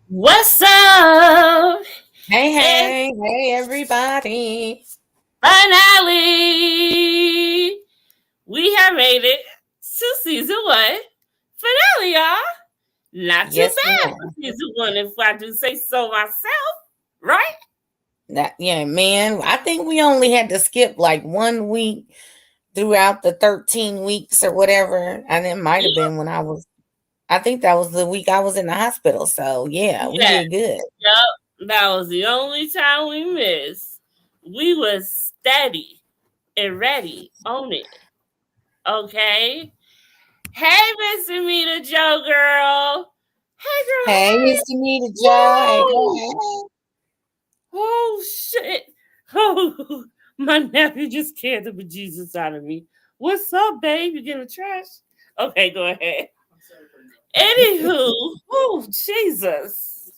What's up? It's Hey, everybody. finale. We have made it to season one. Finale, y'all. Not too Yes, bad for ma'am. season one, if I do say so myself, right? Yeah, man. I think we only had to skip like 1 week throughout the 13 weeks or whatever. And it might have been I think that was the week I was in the hospital. So, yeah, we Yes. did good. Yep. That was the only time we missed. We was steady and ready on it. Okay. Hey, Mr. Meeta Joe girl. Hey, girl. Hey, Hey. Mr. Nita Joe. Hey, Woo! girl. Oh shit! Oh, my nephew just scared the bejesus out of me. What's up, babe? You getting the trash? Okay, go ahead. Anywho, oh Jesus,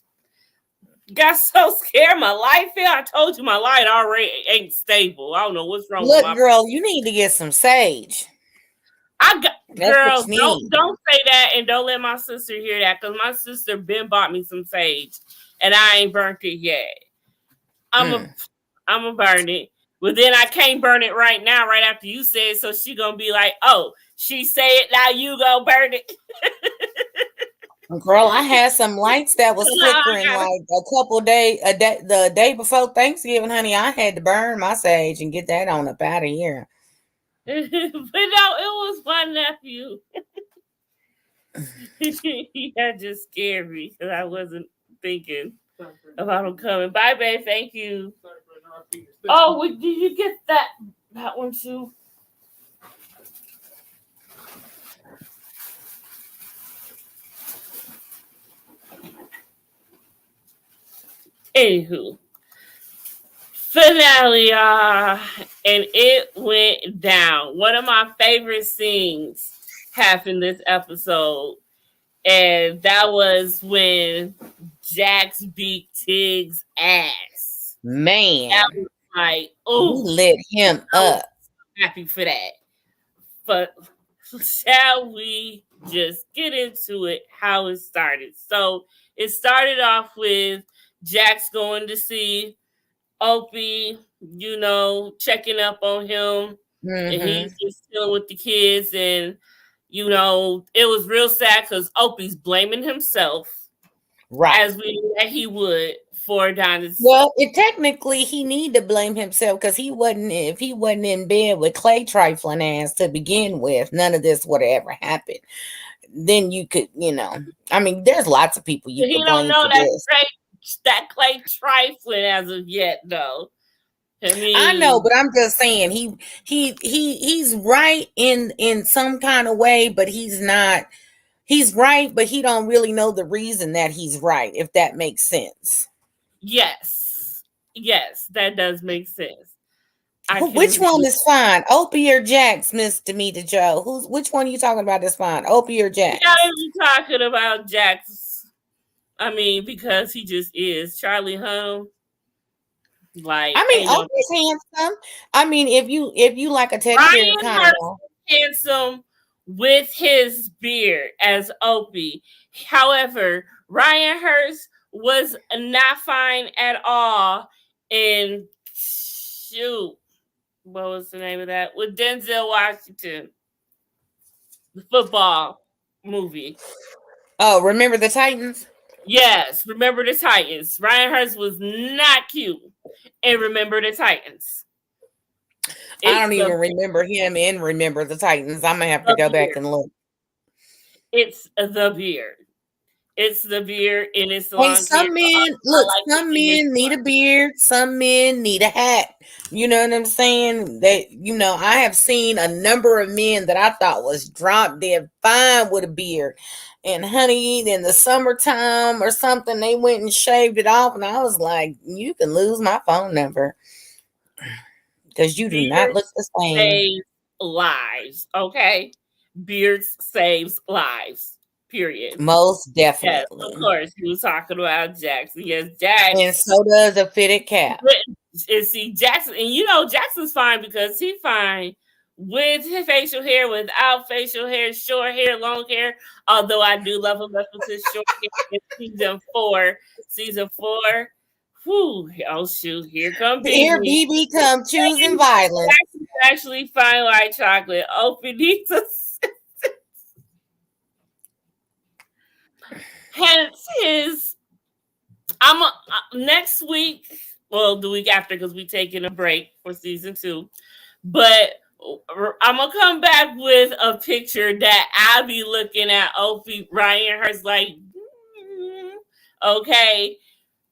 got so scared my light fell. I told you my light already ain't stable. I don't know what's wrong with Look, my. girl, you need to get some sage. I got That's what girl. you need. Don't say that, and don't let my sister hear that, because my sister been bought me some sage, and I ain't burnt it yet. Mm. I'm gonna burn it. But then I can't burn it right now, right after you say it. So she gonna be like, "Oh, she say it now. You go burn it." Girl, I had some lights that was flickering like the day before Thanksgiving, honey. I had to burn my sage and get that on up out of here. But no, it was my nephew. He had just scared me because I wasn't thinking about him coming. Bye, babe. Thank you. Oh, did you get that one too? Anywho, finale, and it went down. One of my favorite scenes happened this episode, and that was when Jax beat Tig's ass. That Man, was like, we oh, lit him I was up. happy for that. But shall we just get into it? How it started? So it started off with Jax going to see Opie, checking up on him, and Hmm. he's just chilling with the kids. And it was real sad because Opie's blaming himself, Right. as we knew that he would, for Donna's. Well, it technically he need to blame himself because he wasn't. If he wasn't in bed with Clay trifling ass to begin with, none of this would have ever happened. Then you could, I mean, there's lots of people you He could don't blame know for this. that Clay trifling as of yet, though. I I know, mean, but I'm just saying he's right in some kind of way, but he's not. He's right, but he don't really know the reason that he's right, if that makes sense. yes, yes, that does make sense. I Which can. one is fine? Opie or Jax, Miss Demeter Joe? Which one are you talking about is fine? Opie or We gotta Jax? be talking about Jax. I mean, because he just is Charlie Home. Like, I mean, ain't no Opie's handsome. I mean, if you like a Teddy bear Ryan kind of Hurst guy. handsome with his beard as Opie. However, Ryan Hurst was not fine at all in shoot. What was the name of that? With Denzel Washington, the football movie. Oh, remember the Titans? Yes, Remember the Titans. Ryan Hurst was not cute. And Remember the Titans. I It's don't even the remember him in Remember the Titans. I'm gonna have to the go back beard. and look. It's the beard. It's the beard and it's the Hey, long hair. some men I look. like it Some in his men need a beard. Some men need a hat. You know what I'm saying? I have seen a number of men that I thought was drop dead fine with a beard, and honey, in the summertime or something, they went and shaved it off, and I was like, you can lose my phone number because you do not look beards the same. saves lives. Okay, beards saves lives. Period. Most Yes, of definitely, course. He was talking about Jackson. Yes, and Jax. so does a fitted cap. And see Jackson, and Jackson's fine because he fine with facial hair, without facial hair, short hair, long hair. Although I do love him up with his short hair in season 4. Season 4. Whew. Oh shoot, here come Here BB. BB come choosing violence. Actually fine white chocolate. Opie needs a hence his next week, well, the week after, because we taking a break for season 2. But I'm gonna come back with a picture that I be looking at Opie Ryan Hurst like, okay.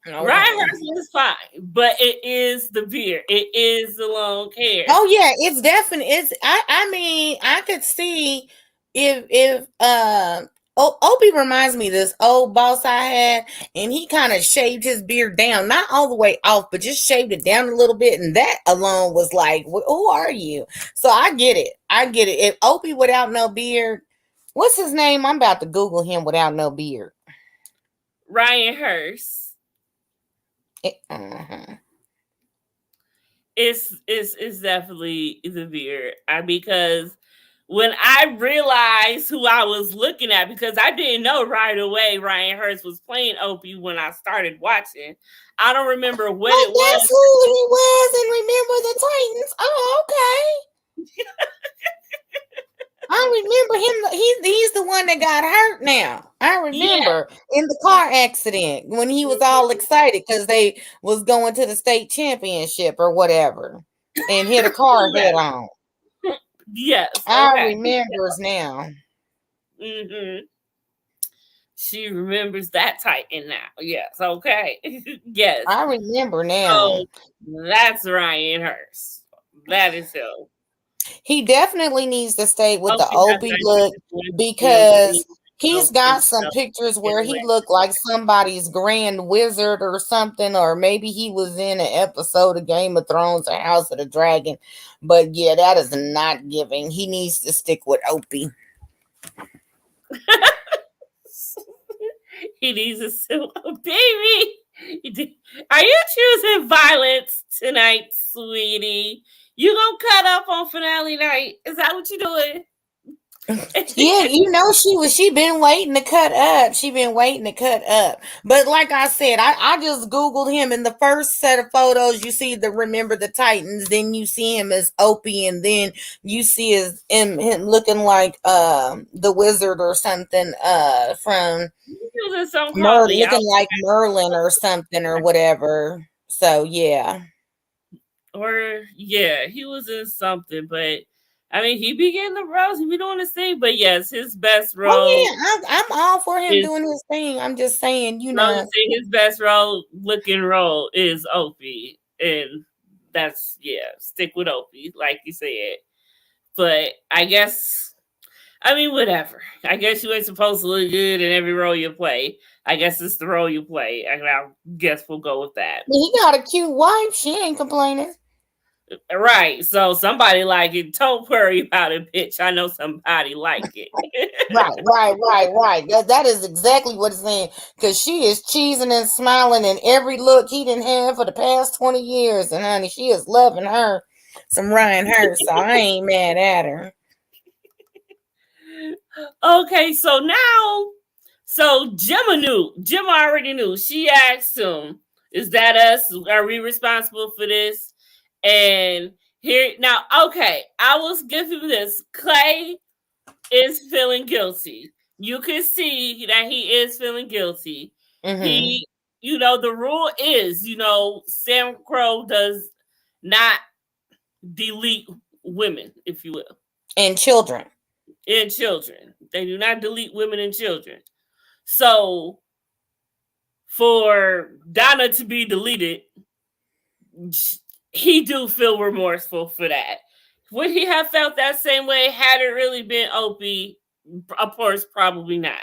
Ryan Hurst is fine, but it is the beard. It is the long hair. Oh yeah, it's definitely it's I mean, I could see if Opie reminds me of this old boss I had, and he kind of shaved his beard down, not all the way off, but just shaved it down a little bit, and that alone was like, who are you? So I get it. I get it. If Opie without no beard, what's his name? I'm about to Google him without no beard. Ryan Hurst. It's definitely the beard. Because when I realized who I was looking at, because I didn't know right away Ryan Hurst was playing Opie when I started watching. I don't remember what it was. That's who he was, and Remember the Titans. Oh, okay. I remember him. He's the one that got hurt now. I remember in the car accident when he was all excited because they was going to the state championship or whatever and hit a car head on. Yes. I remembers now. Mm-hmm. She remembers that Titan now. Yes. Okay. Yes. I remember now. So that's Ryan Hurst. That is him. He definitely needs to stay with the Opie look because he's got some pictures where he looked like somebody's grand wizard or something, or maybe he was in an episode of Game of Thrones or House of the Dragon. But yeah, that is not giving. He needs to stick with Opie. He needs a silver baby. Are you choosing violence tonight, sweetie? You gonna cut up on finale night? Is that what you're doing? Yeah, she been waiting to cut up. She been waiting to cut up. But like I said, I just Googled him, in the first set of photos you see the Remember the Titans, then you see him as Opie, and then you see him looking like the wizard or something from looking like Merlin or something or whatever. So yeah. Or yeah, he was in something, but I mean, he be getting the roles, he be doing his thing. But yes, his best role. Oh yeah, I'm all for him doing his thing. I'm just saying, his best looking role is Opie, and that's stick with Opie, like you said. But I guess, I mean, whatever. I guess you ain't supposed to look good in every role you play. I guess it's the role you play, and I guess we'll go with that. He got a cute wife. She ain't complaining. Right. So somebody like it. Don't worry about it, bitch. I know somebody like it. Right. That is exactly what it's saying. Because she is cheesing and smiling in every look he didn't have for the past 20 years. And honey, she is loving her some Ryan Hurst. So I ain't mad at her. Okay, so Jim already knew. She asked him, is that us? Are we responsible for this? And here now, okay, I will give you this. Clay is feeling guilty. You can see that he is feeling guilty. Mm-hmm. He, the rule is, Sam Crow does not delete women, if you will. And children. And children. They do not delete women and children. So for Donna to be deleted, he do feel remorseful for that. Would he have felt that same way had it really been Opie? Of course, probably not.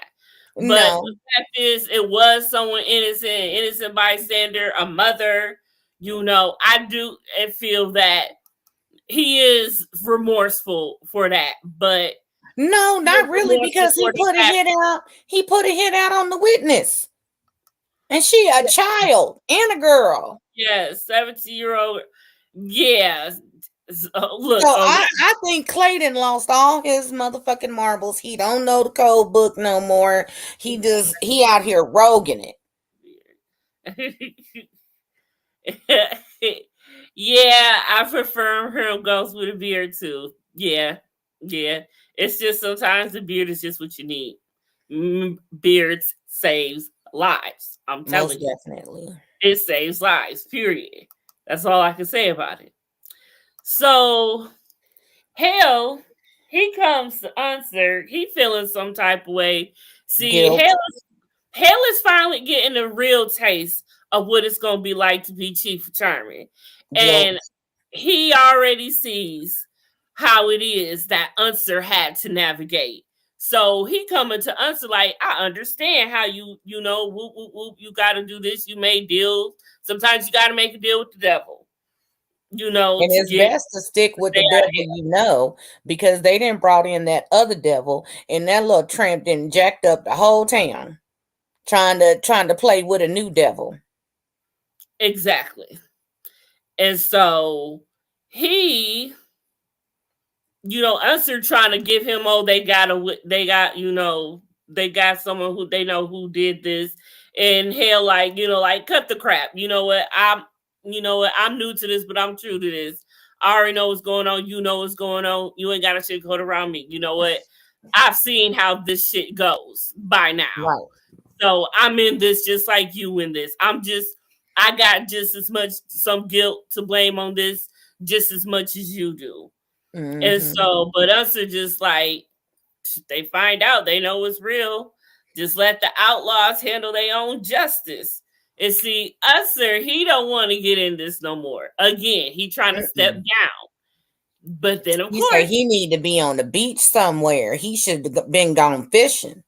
But the fact is, it was someone innocent bystander, a mother. I do feel that he is remorseful for that. But no, not really, because he put a hit out. He put a hit out on the witness. And she a child and a girl. Yeah, 17-year-old. Yeah. Look, So I think Clayton lost all his motherfucking marbles. He don't know the code book no more. He out here roguing it. yeah, I prefer him goes with a beard too. Yeah, yeah. It's just sometimes the beard is just what you need. Beards saves lives. I'm Most telling you, definitely. it saves lives. Period. That's all I can say about it. So Hell, he comes to answer. He feeling some type of way. See, Guilt. Hell is finally getting a real taste of what it's gonna be like to be Chief of Charming, and Guilt. he already sees how it is that Unser had to navigate. So he coming to Unser like, I understand how you know whoop whoop whoop. You got to do this. You made deals. Sometimes you got to make a deal with the devil. You know And to it's get best to stick with stay the out of devil hell. you know, because they didn't brought in that other devil, and that little tramp didn't jacked up the whole town trying to play with a new devil. Exactly. And so he, Unser trying to give him, oh, they got someone who they know who did this, and hell, like, like cut the crap. I'm new to this, but I'm true to this. I already know what's going on. You know what's going on. You ain't got to shit code around me. You know what? I've seen how this shit goes by now. Right. So I'm in this just like you in this. I got just as much some guilt to blame on this, just as much as you do. And Mm-hmm. so, but us are just like, they find out, they know it's real. Just let the outlaws handle their own justice. And see, Usher, he don't want to get in this no more. Again, he trying to step Mm-mm. down. But then, of He said course, he need to be on the beach somewhere. He should have been gone fishing.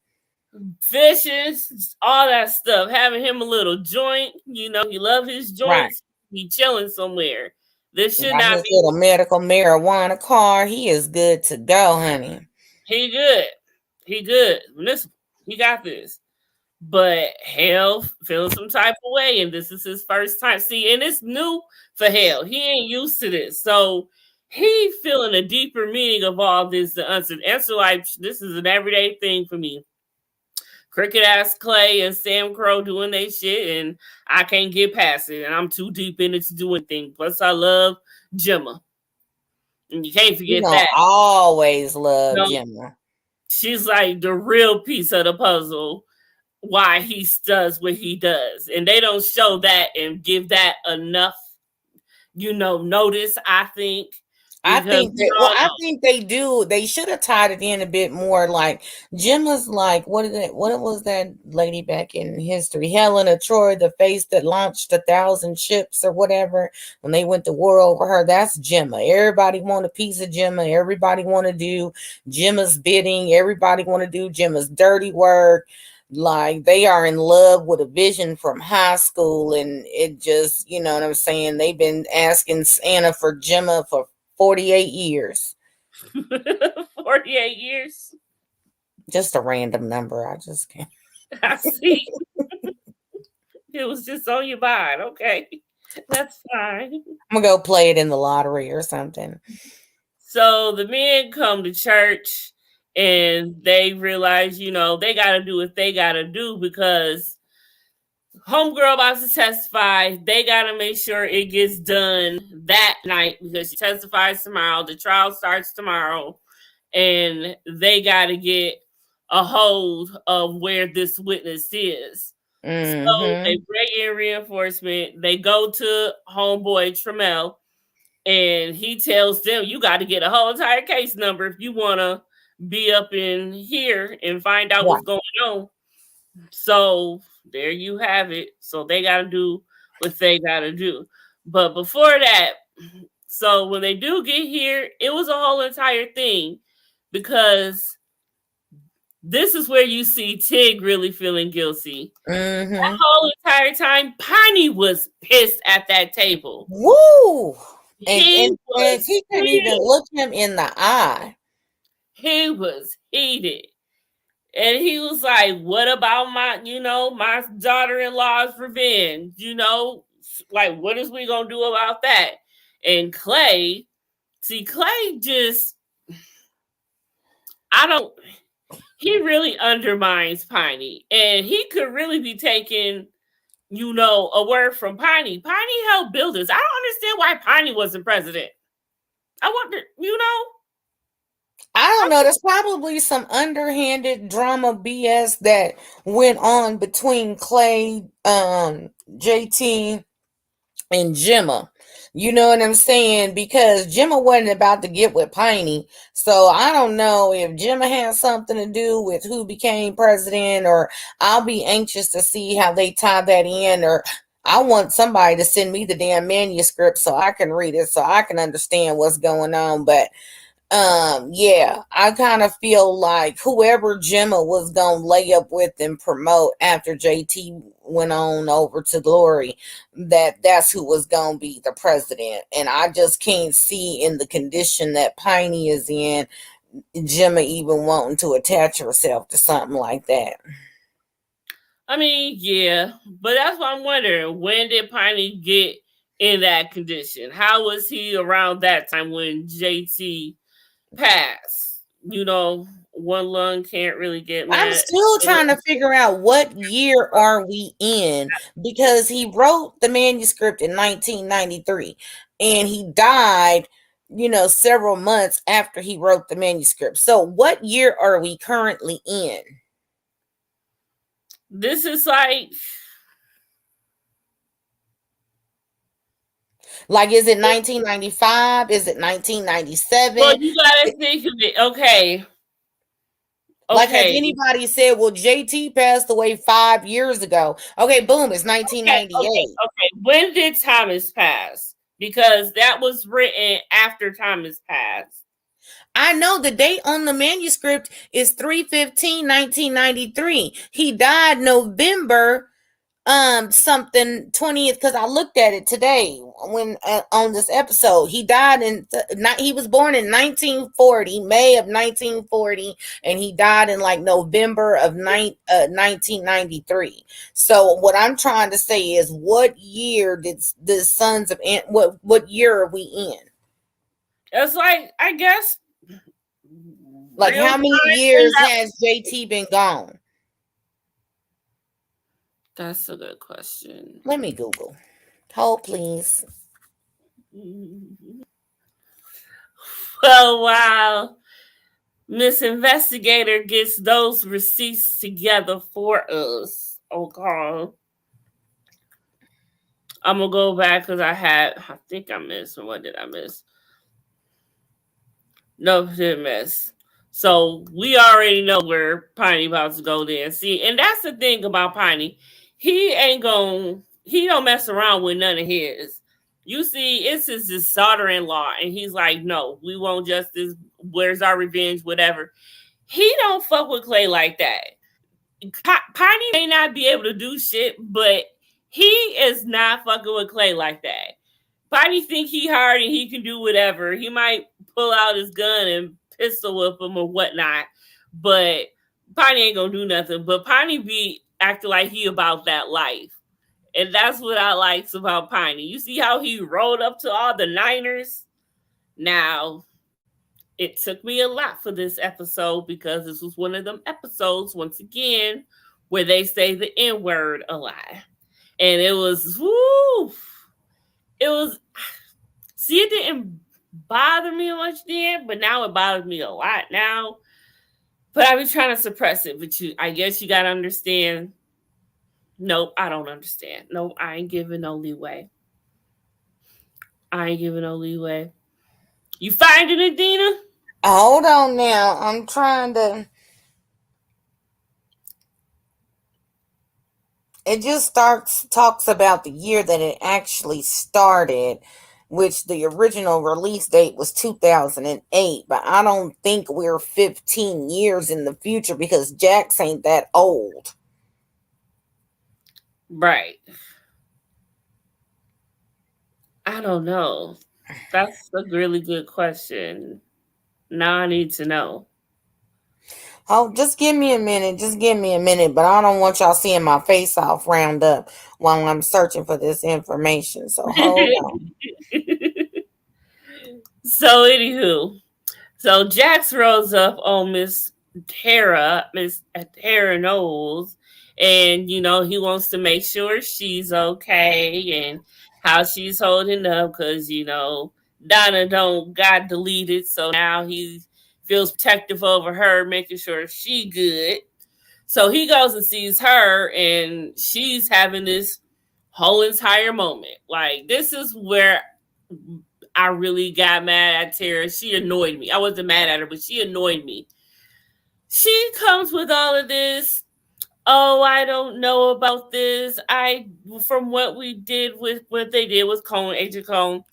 fishing, all that stuff, having him a little joint. He love his Right. joints. He chilling somewhere. This should Got not his be. little medical marijuana car. He is good to go, honey. He good. He good. Listen, he got this. But Hell feeling some type of way, and this is his first time. See, and it's new for Hell. He ain't used to this, so he feeling a deeper meaning of all this. The answer like this is an everyday thing for me. Cricket ass Clay and Sam Crow doing their shit, and I can't get past it, and I'm too deep in it to do anything. Plus, I love Gemma, and you can't You forget gonna that. always love No, Gemma. she's like the real piece of the puzzle why he does what he does. And they don't show that and give that enough, notice, I think, I because think we that well, all I know. think they do. They should have tied it in a bit more. Like Gemma's like what is it? What was that lady back in history? Helen of Troy, the face that launched 1,000 ships or whatever when they went to war over her. That's Gemma. Everybody want a piece of Gemma. Everybody want to do Gemma's bidding. Everybody want to do Gemma's dirty work. Like they are in love with a vision from high school, and it just, you know what I'm saying? They've been asking Santa for Gemma for 48 years. 48 years. Just a random number. I just can't. I see. It was just on your mind. Okay. That's fine. I'm gonna go play it in the lottery or something. So the men come to church and they realize, they got to do what they got to do because homegirl about to testify. They got to make sure it gets done that night because she testifies tomorrow. The trial starts tomorrow. And they got to get a hold of where this witness is. So Mm-hmm. they bring in reinforcement. They go to homeboy Trammell, and he tells them, "You got to get a whole entire case number if you want to be up in here and find out Right. what's going on." So there you have it. So they got to do what they got to do. But before that, so when they do get here, it was a whole entire thing because this is where you see Tig really feeling guilty. That Mm-hmm. whole entire time, Piney was pissed at that table. Woo! And, He and and was he couldn't even heated. look him in the eye. He was heated. And he was like, what about my daughter-in-law's revenge? Like, what is we gonna do about that? And Clay See, Clay just, I don't, he really undermines Piney. And he could really be taking, a word from Piney. Piney helped build this. I don't understand why Piney wasn't president. I wonder, I don't know. There's probably some underhanded drama BS that went on between Clay, JT, and Gemma. You know what I'm saying? Because Gemma wasn't about to get with Piney. So I don't know if Gemma has something to do with who became president, or I'll be anxious to see how they tie that in, or I want somebody to send me the damn manuscript so I can read it, so I can understand what's going on. But yeah, I kind of feel like whoever Gemma was gonna lay up with and promote after JT went on over to Glory, that's who was gonna be the president. And I just can't see, in the condition that Piney is in, Gemma even wanting to attach herself to something like that. I mean, yeah, but that's what I'm wondering. When did Piney get in that condition? How was he around that time when JT passed? One lung can't really get I'm mad. still trying to figure out what year are we in, because he wrote the manuscript in 1993 and he died, several months after he wrote the manuscript. So what year are we currently in? This is like is it 1995? Is it 1997? Well, you gotta think of it. Okay. Like, has anybody said, well, JT passed away 5 years ago? Okay, boom, it's 1998. Okay. When did Thomas pass? Because that was written after Thomas passed. I know the date on the manuscript is 3/15/1993. He died November something 20th, because I looked at it today when on this episode. He died he was born in 1940, May of 1940, and he died in like November of 1993. So what I'm trying to say is, what year did the Sons of what year are we in? It's like, I guess, like, how many years has JT been gone? That's a good question. Let me Google. Hold, please. Well, while Miss Investigator gets those receipts together for us, okay, I'm gonna go back because I think I missed. Or what did I miss? No, didn't miss. So we already know where Piney about to go there. See, and that's the thing about Piney. He don't mess around with none of his. You see, it's his daughter-in-law, and he's like, no, we want justice. Where's our revenge? Whatever. He don't fuck with Clay like that. Piney may not be able to do shit, but he is not fucking with Clay like that. Piney think he hard and he can do whatever. He might pull out his gun and pistol whip him or whatnot, but Piney ain't gonna do nothing. But Piney be acting like he about that life. And that's what I likes about Piney. You see how he rolled up to all the Niners? Now, it took me a lot for this episode because this was one of them episodes, once again, where they say the N-word a lot. And it was, woo! It was, see, it didn't bother me much then, but now it bothers me a lot now. But I've been trying to suppress it. But I guess you got to understand. Nope, I don't understand. Nope, I ain't giving no leeway. You finding it, Dina? Hold on now. I'm trying to. It just talks about the year that it actually started, which the original release date was 2008. But I don't think we're 15 years in the future, because Jax ain't that old. Right. I don't know. That's a really good question. Now I need to know. Oh, just give me a minute. But I don't want y'all seeing my face off round up while I'm searching for this information. So hold on. So anywho, so Jax rolls up on Miss Tara Knowles, and he wants to make sure she's okay and how she's holding up because Donna don't got deleted, so now he feels protective over her, making sure she good. So he goes and sees her, and she's having this whole entire moment. Like, this is where I really got mad at Tara. She annoyed me. I wasn't mad at her, but she annoyed me. She comes with all of this. Oh, I don't know about this. From what we did with what they did with Cone, Agent Cone,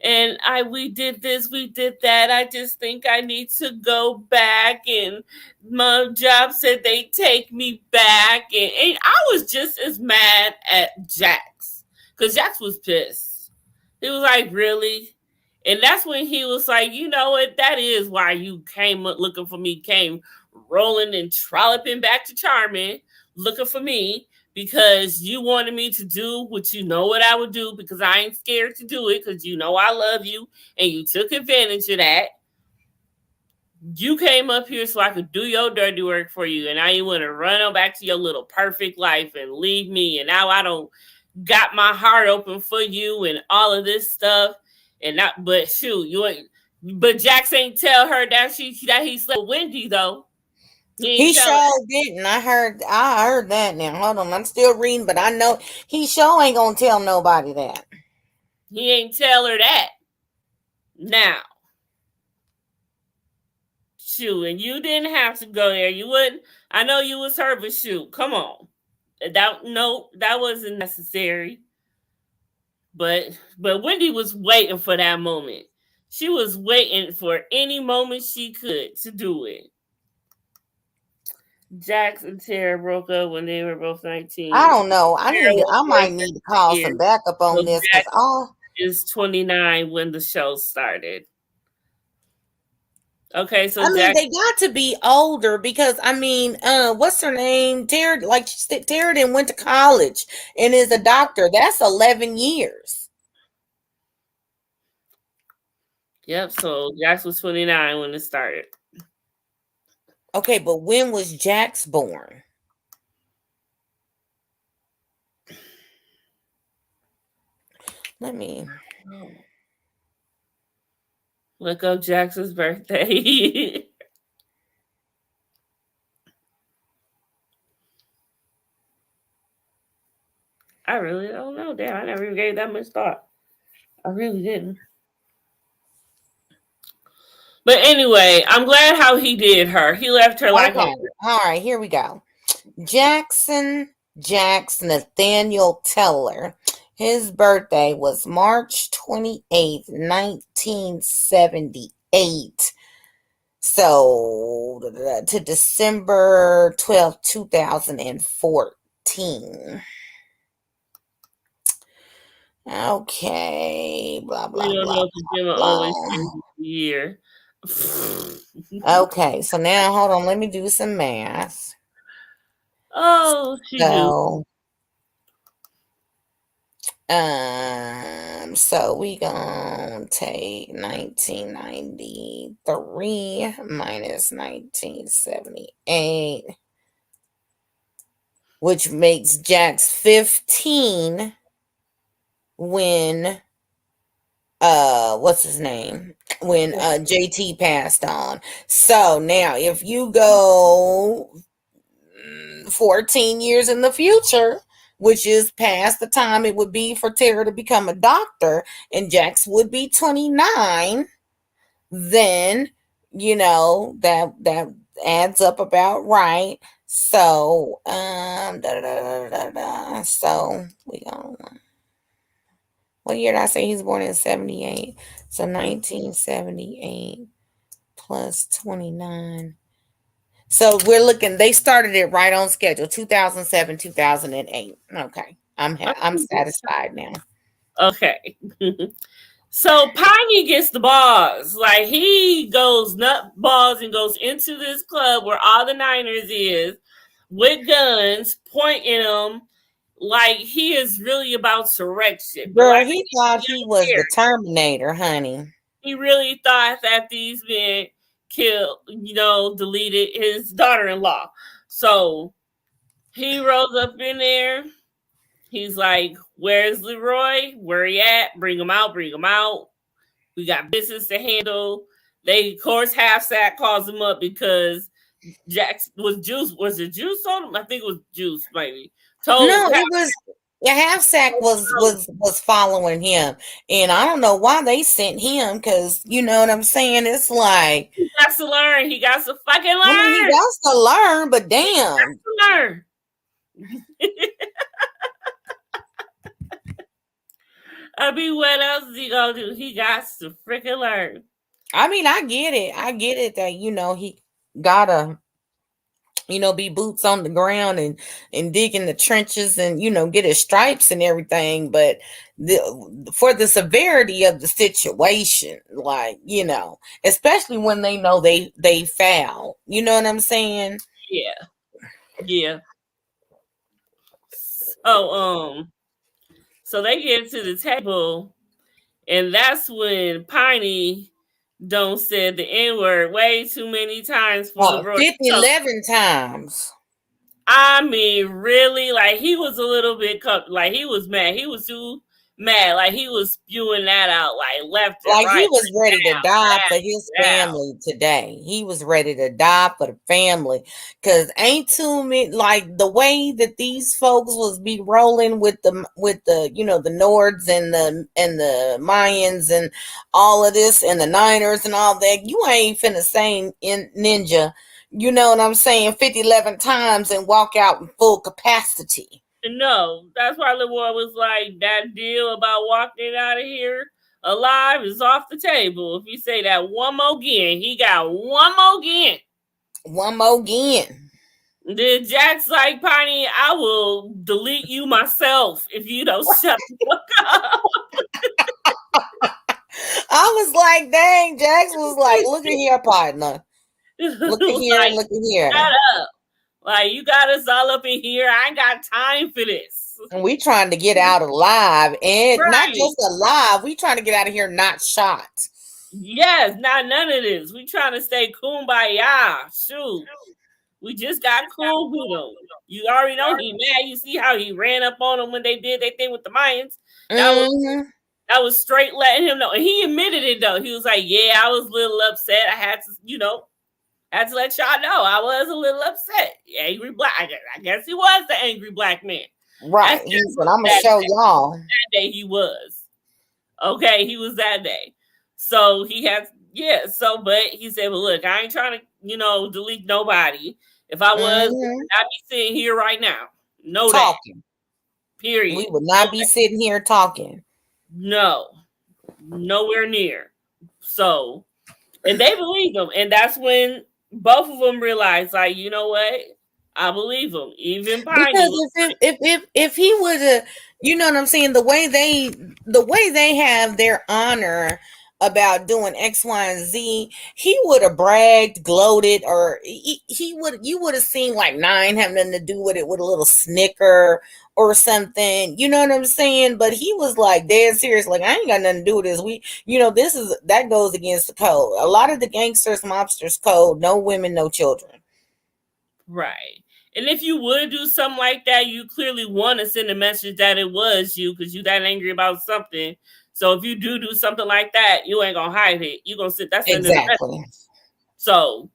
and we did this, we did that. I just think I need to go back, and my job said they take me back, and I was just as mad at Jax because Jax was pissed. He was like, really? And that's when he was like, you know what? That is why you came looking for me, came rolling and trolloping back to Charming, looking for me because you wanted me to do what you know what I would do because I ain't scared to do it because you know I love you and you took advantage of that. You came up here so I could do your dirty work for you, and now you want to run on back to your little perfect life and leave me, and now I don't got my heart open for you and all of this stuff. And not, but shoot, you ain't. But Jax ain't tell her that he slept with Wendy though. He sure didn't. I heard that now. Hold on, I'm still reading, but I know he sure ain't gonna tell nobody that. He ain't tell her that. Now, shoot, and you didn't have to go there. You wouldn't. I know you was her, but shoot, come on. That wasn't necessary. But Wendy was waiting for that moment. She was waiting for any moment she could to do it. Jax and Tara broke up when they were both 19. I don't know. I might need to call some backup on this because all is 29 when the show started. Okay, so they got to be older because what's her name? Tara, like Tara didn't went to college and is a doctor. That's 11 years. Yep. So Jax was 29 when it started. Okay, but when was Jax born? Let me look up Jax's birthday. I really don't know. Damn, I never even gave that much thought. I really didn't. But anyway, I'm glad how he did her. He left her like all right, here we go. Jax Nathaniel Teller. His birthday was March 28th, 1978. So to December 12th, 2014. Okay, blah blah we don't blah. know if Gemma always year. Okay, so now hold on, let me do some math. Oh, she do. So we gonna take 1993 minus 1978, which makes Jax 15 when what's his name? When JT passed on. So now if you go 14 years in the future, which is past the time it would be for Tara to become a doctor, and Jax would be 29, then that adds up about right. So so we go. What year did I say he's born in 78? So 1978 plus 29. So we're looking, they started it right on schedule, 2007, 2008. Okay. I'm satisfied now. Okay. So Pongy gets the balls. Like, he goes nut balls and goes into this club where all the Niners is with guns, pointing them like he is really about surrection. Girl, Like, he thought he was the Terminator, honey. he really thought that these men killed, deleted his daughter-in-law. So he rose up in there. He's like, "Where's Leroy? Where he at? Bring him out. Bring him out. We got business to handle." They, of course, Half Sack calls him up because Jax was Juice. Was it Juice on him? I think it was Juice, maybe. No, Told it was Half Sack was following him, and I don't know why they sent him because you know what I'm saying. It's like he got to learn. He got to fucking I mean, he learn. got to learn, but He got damn, to learn. I mean, what else is he gonna do? He got to freaking learn. I mean, I get it that he gotta be boots on the ground and dig in the trenches and get his stripes and everything, but for the severity of the situation, like especially when they know they foul, you know what I'm saying? Yeah, yeah. So so they get to the table, and that's when Piney don't said the N word way too many times for Leroy. 50, 11 times. I mean, really, like he was a little bit like he was mad. He was too mad. Like he was spewing that out like left and Like he right. was ready to die for his down. family today. He was ready to die for the family. Cause ain't too many like the way that these folks was be rolling with the the Nords and the Mayans and all of this and the Niners and all that. You ain't finna say in Ninja, you know what I'm saying, 50, 11 times and walk out in full capacity. No, that's why Leroy was like, that deal about walking out of here alive is off the table. If you say that one more again, he got one more again. One more again. Then Jack's like, Piney, I will delete you myself if you don't shut the fuck up. I was like, dang, Jax was like, look at here, partner. Look at here, like, look at here. Shut up. Like, you got us all up in here. I ain't got time for this. And we trying to get out alive. And Right. not just alive, we trying to get out of here not shot. Yes, not none of this. We trying to stay kumbaya. Shoot. We just got cool with him. You already know he mad. You see how he ran up on him when they did their thing with the Mayans. That was straight letting him know. And he admitted it though. He was like, yeah, I was a little upset. I had to let y'all know I was a little upset. Angry black. I guess he was the angry black man. Right. He said, I'm gonna show y'all. That day he was. Okay, he was that day. So he had but he said, well, look, I ain't trying to, delete nobody. If I was, I'd be sitting here right now. No talking. Period. We would not be sitting here talking. No. Nowhere near. So, and they believe him. And that's when both of them realized, like, you know what? I believe him. Even Piney. Because if he would have, you know what I'm saying, the way they have their honor about doing X, Y, and Z, he would have bragged, gloated, or you would have seen like 9 having nothing to do with it with a little snicker or something, you know what I'm saying? But he was like dead serious, like I ain't got nothing to do with this. That goes against the code. A lot of the gangsters, mobsters code, no women, no children. Right. And if you would do something like that, you clearly want to send a message that it was you because you that angry about something. So if you do something like that, you ain't gonna hide it. You gonna sit. That's exactly. So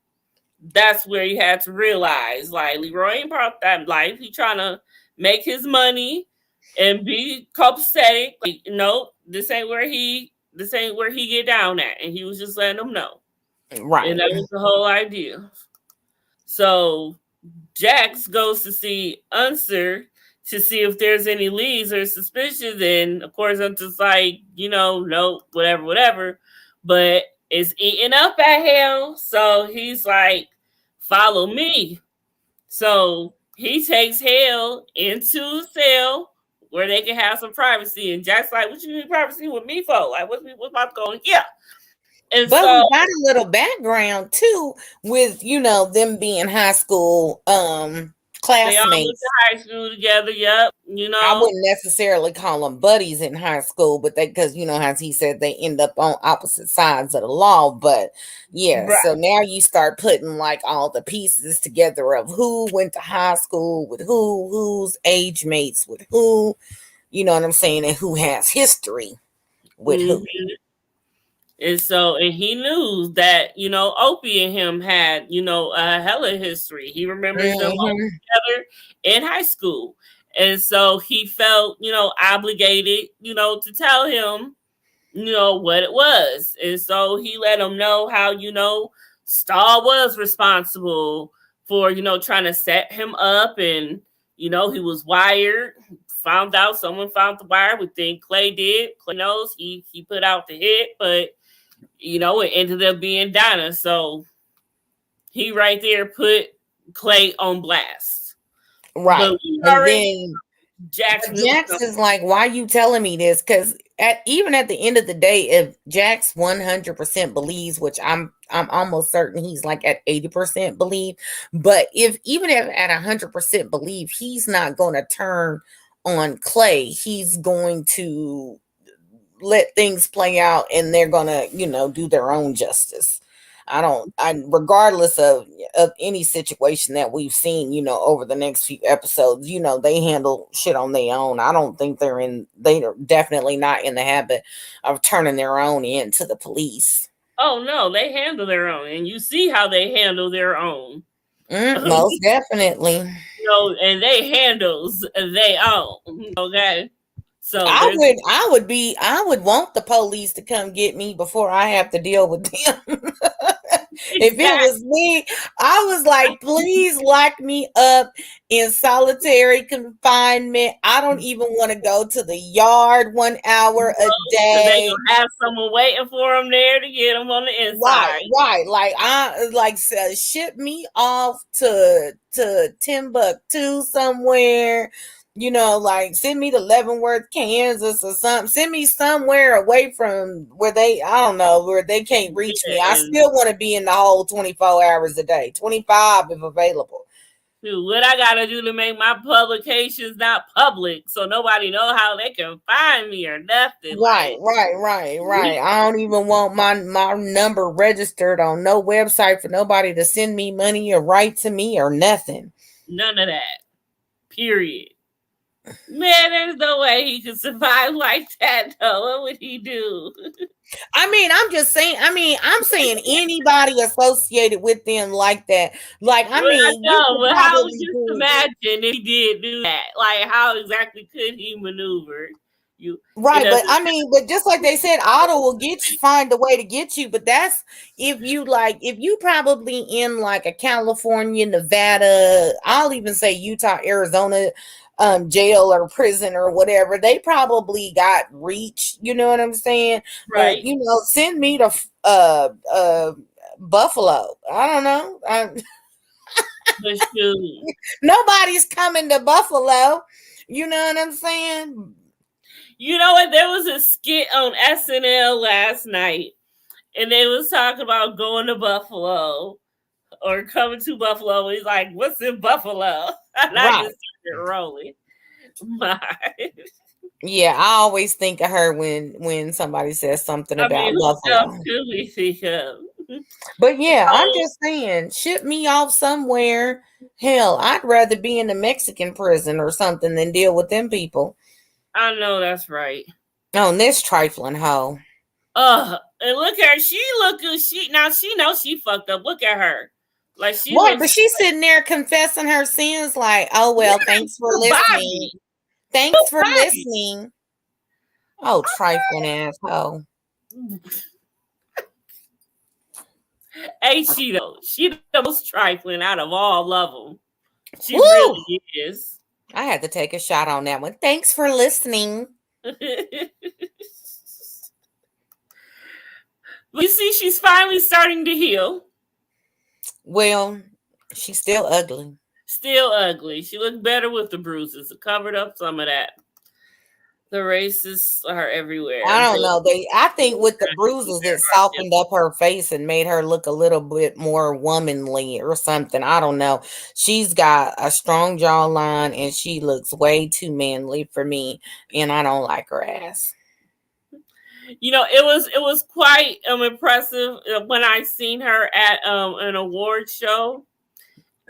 that's where you had to realize, like Leroy ain't part of that life. He trying to make his money and be copacetic. Like, nope, this ain't where he get down at. And he was just letting them know. Right. And that was the whole idea. So Jax goes to see Unser to see if there's any leads or suspicions. And of course, I'm just like, no, whatever. But it's eating up at him. So he's like, follow me. So he takes Hale into a cell where they can have some privacy. And Jack's like, what you need privacy with me for? Like, what's about going here? And but we got a little background too with them being high school They all went Classmates. to high school together. Yep. You I know. wouldn't necessarily call them buddies in high school, but they, because as he said, they end up on opposite sides of the law. But yeah, Right. so now you start putting like all the pieces together of who went to high school with who, who's age mates with who, you know what I'm saying, and who has history with who. Mm-hmm. And he knew that, Opie and him had, a hella history. He remembers them all Hmm. together in high school. And so he felt, obligated, to tell him, what it was. And so he let him know how, Star was responsible for, trying to set him up. And, he was wired. Found out someone found the wire. We think Clay did. Clay knows he put out the hit, but it ended up being Donna. So he right there put Clay on blast. Right. But we And already then Jax but knew Jax something. is like, why you telling me this? Because even at the end of the day, if Jax 100% believes, which I'm almost certain he's like at 80% believe, but even if at 100% believe, he's not going to turn on Clay. He's going to let things play out, and they're going to do their own justice. Regardless of any situation that we've seen, over the next few episodes, they handle shit on their own. I don't think they're definitely not in the habit of turning their own in to the police. Oh no, they handle their own, and you see how they handle their own. Most definitely. And they handles they own. Okay. So I there's would I would want the police to come get me before I have to deal with them. If it exactly. was me, I was like, please lock me up in solitary confinement. I don't even want to go to the yard 1 hour a Because they day. gonna have someone waiting for them there to get them on the Right, inside. right. Like ship me off to Timbuktu somewhere. Like send me to Leavenworth, Kansas or something. Send me somewhere away from where I don't know, where they can't reach me. I And still want to be in the hole 24 hours a day, 25 if available. dude, what I gotta do to make my publications not public so nobody know how they can find me or nothing. Right, right, right, right. I don't even want my number registered on no website for nobody to send me money or write to me or nothing. None of that. Period. Man, there's no way he could survive like that, though. What would he do? I'm just saying, I'm saying anybody associated with them like that. Like, Well, I you know, could but how would probably you do imagine if he did do that? Like, how exactly could he maneuver? It right, but doesn't. but just like they said, Otto will find a way to get you. But that's if you probably in like a California, Nevada, I'll even say Utah, Arizona, jail or prison or whatever. They probably got reach. You know what I'm saying? But Right. send me to Buffalo. I don't know. But shoot. Nobody's coming to Buffalo. You know what I'm saying? You know what? There was a skit on SNL last night, and they was talking about going to Buffalo or coming to Buffalo. He's like, "What's in Buffalo?" And I Right. just started rolling. My, Yeah, I always think of her when somebody says something I mean, about who else Buffalo. could we think of? But yeah, I'm So just saying, ship me off somewhere. Hell, I'd rather be in a Mexican prison or something than deal with them people. I know that's right. On this trifling hoe. And look at her. She looking. She knows she fucked up. Look at her. Like she What? looks But she's sitting there confessing her sins like, oh well, thanks for listening. Bobby. Thanks for Bobby. listening. Oh, trifling asshole. Ain't she though? She the most trifling out of all of them. She Woo! really is. I had to take a shot on that one. Thanks for listening. You see, she's finally starting to heal. Well, she's still ugly. Still ugly. She looked better with the bruises. It covered up some of that. The racists are everywhere. I don't know. I think with the Keep bruises, it softened up her face and made her look a little bit more womanly or something. I don't know. She's got a strong jawline and she looks way too manly for me, and I don't like her ass. It was quite impressive when I seen her at an award show,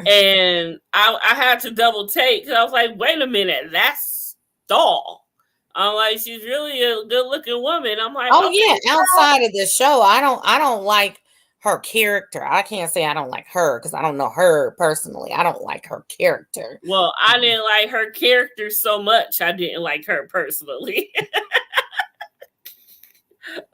and I had to double take because I was like, wait a minute, that's Doll. I'm like, she's really a good looking woman. I'm like, Oh okay, yeah, outside of the show, I don't like her character. I can't say I don't like her because I don't know her personally. I don't like her character. well, I didn't like her character so much. I didn't like her personally.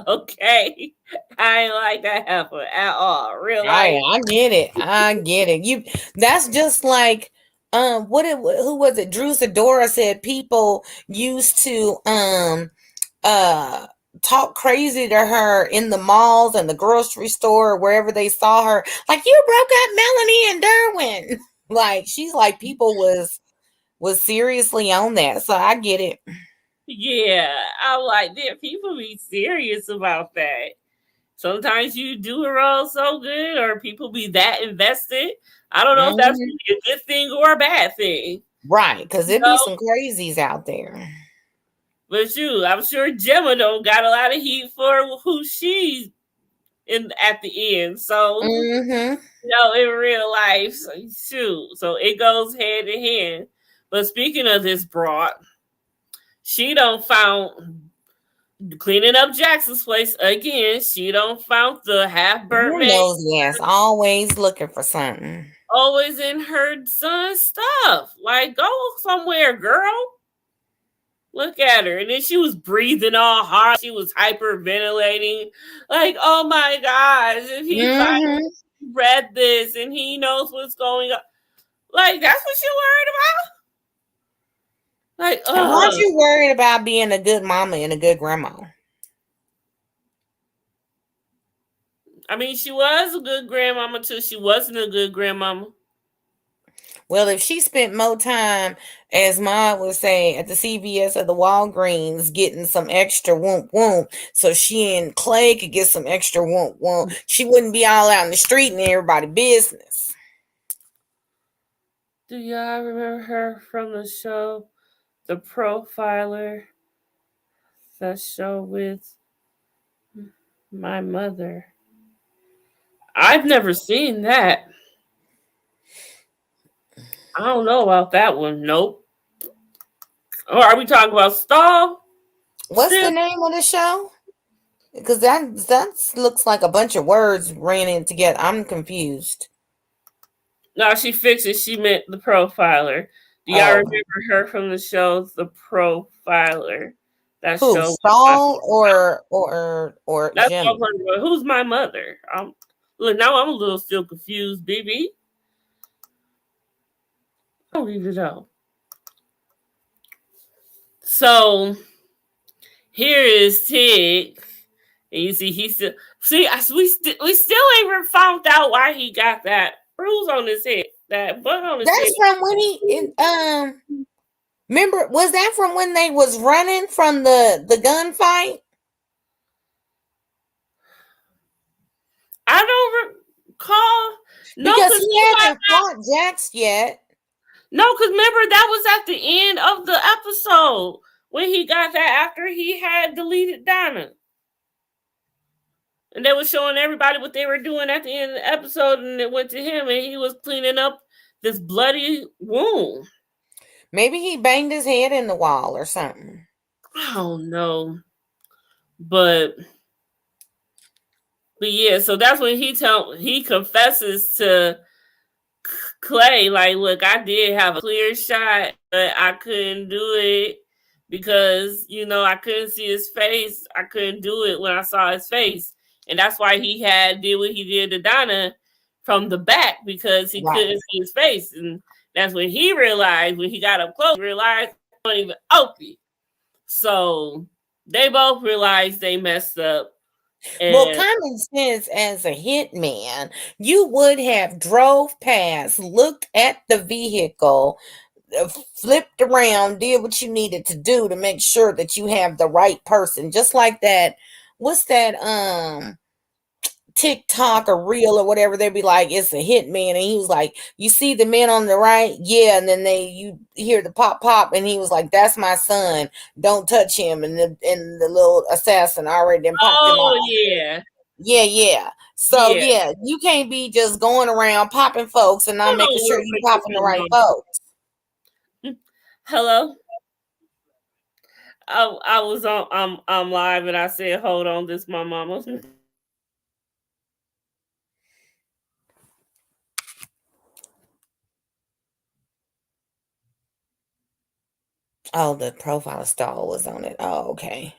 Okay, I ain't like that heifer at all. Real life. I get it. I get it. That's just like who was it? Drew Sidora said people used to uh talk crazy to her in the malls and the grocery store, wherever they saw her. Like, you broke up Melanie and Derwin. Like, she's like, people was seriously on that. So I get it. Yeah, I'm like, damn, people be serious about that. Sometimes you do a role so good, or people be that invested. I don't know if that's Mhm. really a good thing or a bad thing. Right, because You there be know? some crazies out there. But I'm sure Gemma don't got a lot of heat for who she's in at the end. So Mm-hmm. in real life, so it goes hand in hand. But speaking of this broad, she don't found cleaning up Jackson's place again. She don't found the half burnt Your man nose, yes, always looking for something. always in her son's stuff. Like, go somewhere, girl. Look at her. And then she was breathing all hard. She was hyperventilating. Like, oh my gosh, if he Mm-hmm. finally read this and he knows what's going on. Like, that's what you're worried about? Like, Aren't you worried about being a good mama and a good grandma? I mean, she was a good grandmama till she wasn't a good grandmama. Well, if she spent more time, as Ma would say, at the CVS or the Walgreens getting some extra whoomp whoomp, so she and Clay could get some extra whoomp whoomp, she wouldn't be all out in the street and everybody business. Do y'all remember her from the show, The Profiler? That show with my mother. I've never seen that. I don't know about that one. Nope. Or are we talking about Stall? What's the Still? name of the show? Because that looks like a bunch of words ran in together. I'm confused. No, she fixed it. She meant The Profiler. Do y'all Oh, remember her from the show The Profiler? That who? show. Saul or That's what I'm Jimmy? talking about. Who's my mother? Look, now I'm a little still confused, BB. I don't even know. So here is Tig. And you see, he still we still ain't even found out why he got that bruise on his head, that bug on his head. That's from when remember, was that from when they was running from the gunfight? I don't recall. No, Because because he hasn't fought Jax yet. remember that was at the end of the episode when he got that after he had deleted Donna. And they were showing everybody what they were doing at the end of the episode, and it went to him, and he was cleaning up this bloody wound. Maybe he banged his head in the wall or something. I don't know, but yeah. So that's when he confesses to Clay, like, look, I did have a clear shot, but I couldn't do it because I couldn't see his face. I couldn't do it when I saw his face. And that's why he did what he did to Donna from the back, because he couldn't see his face. And that's when he realized, when he got up close, realized he wasn't even Opie. So they both realized they messed up. Well, common sense, as a hitman, you would have drove past, looked at the vehicle, flipped around, did what you needed to do to make sure that you have the right person. Just like that, what's that TikTok or reel or whatever, they'd be like, it's a hitman, and he was like, you see the man on the right, yeah, and then you hear the pop pop, and he was like, that's my son, don't touch him, and the little assassin already then popped him Oh off. yeah, Yeah. So yeah. yeah, you can't be just going around popping folks and not Hold making on sure real you quick, popping the right Christina. folks. Hello. I was on I'm live and I said, hold on, this my mama. Oh, the profile stall was on it. Oh, okay.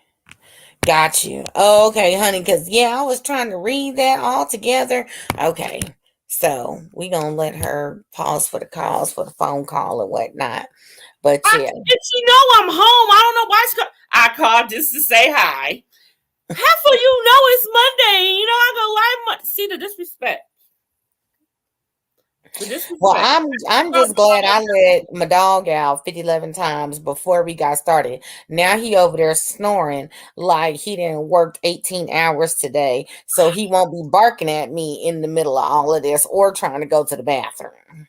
Got you. Oh, okay, honey, because yeah, I was trying to read that all together. Okay. So we gonna let her pause for the calls for the phone call and whatnot. But yeah. If she know I'm home, I don't know why I called just to say hi. Half of you know it's Monday. You know I go live. See the disrespect. The Well, disrespect. I'm just glad I let my dog out 50, 11 times before we got started. Now he over there snoring like he didn't work 18 hours today, so he won't be barking at me in the middle of all of this or trying to go to the bathroom.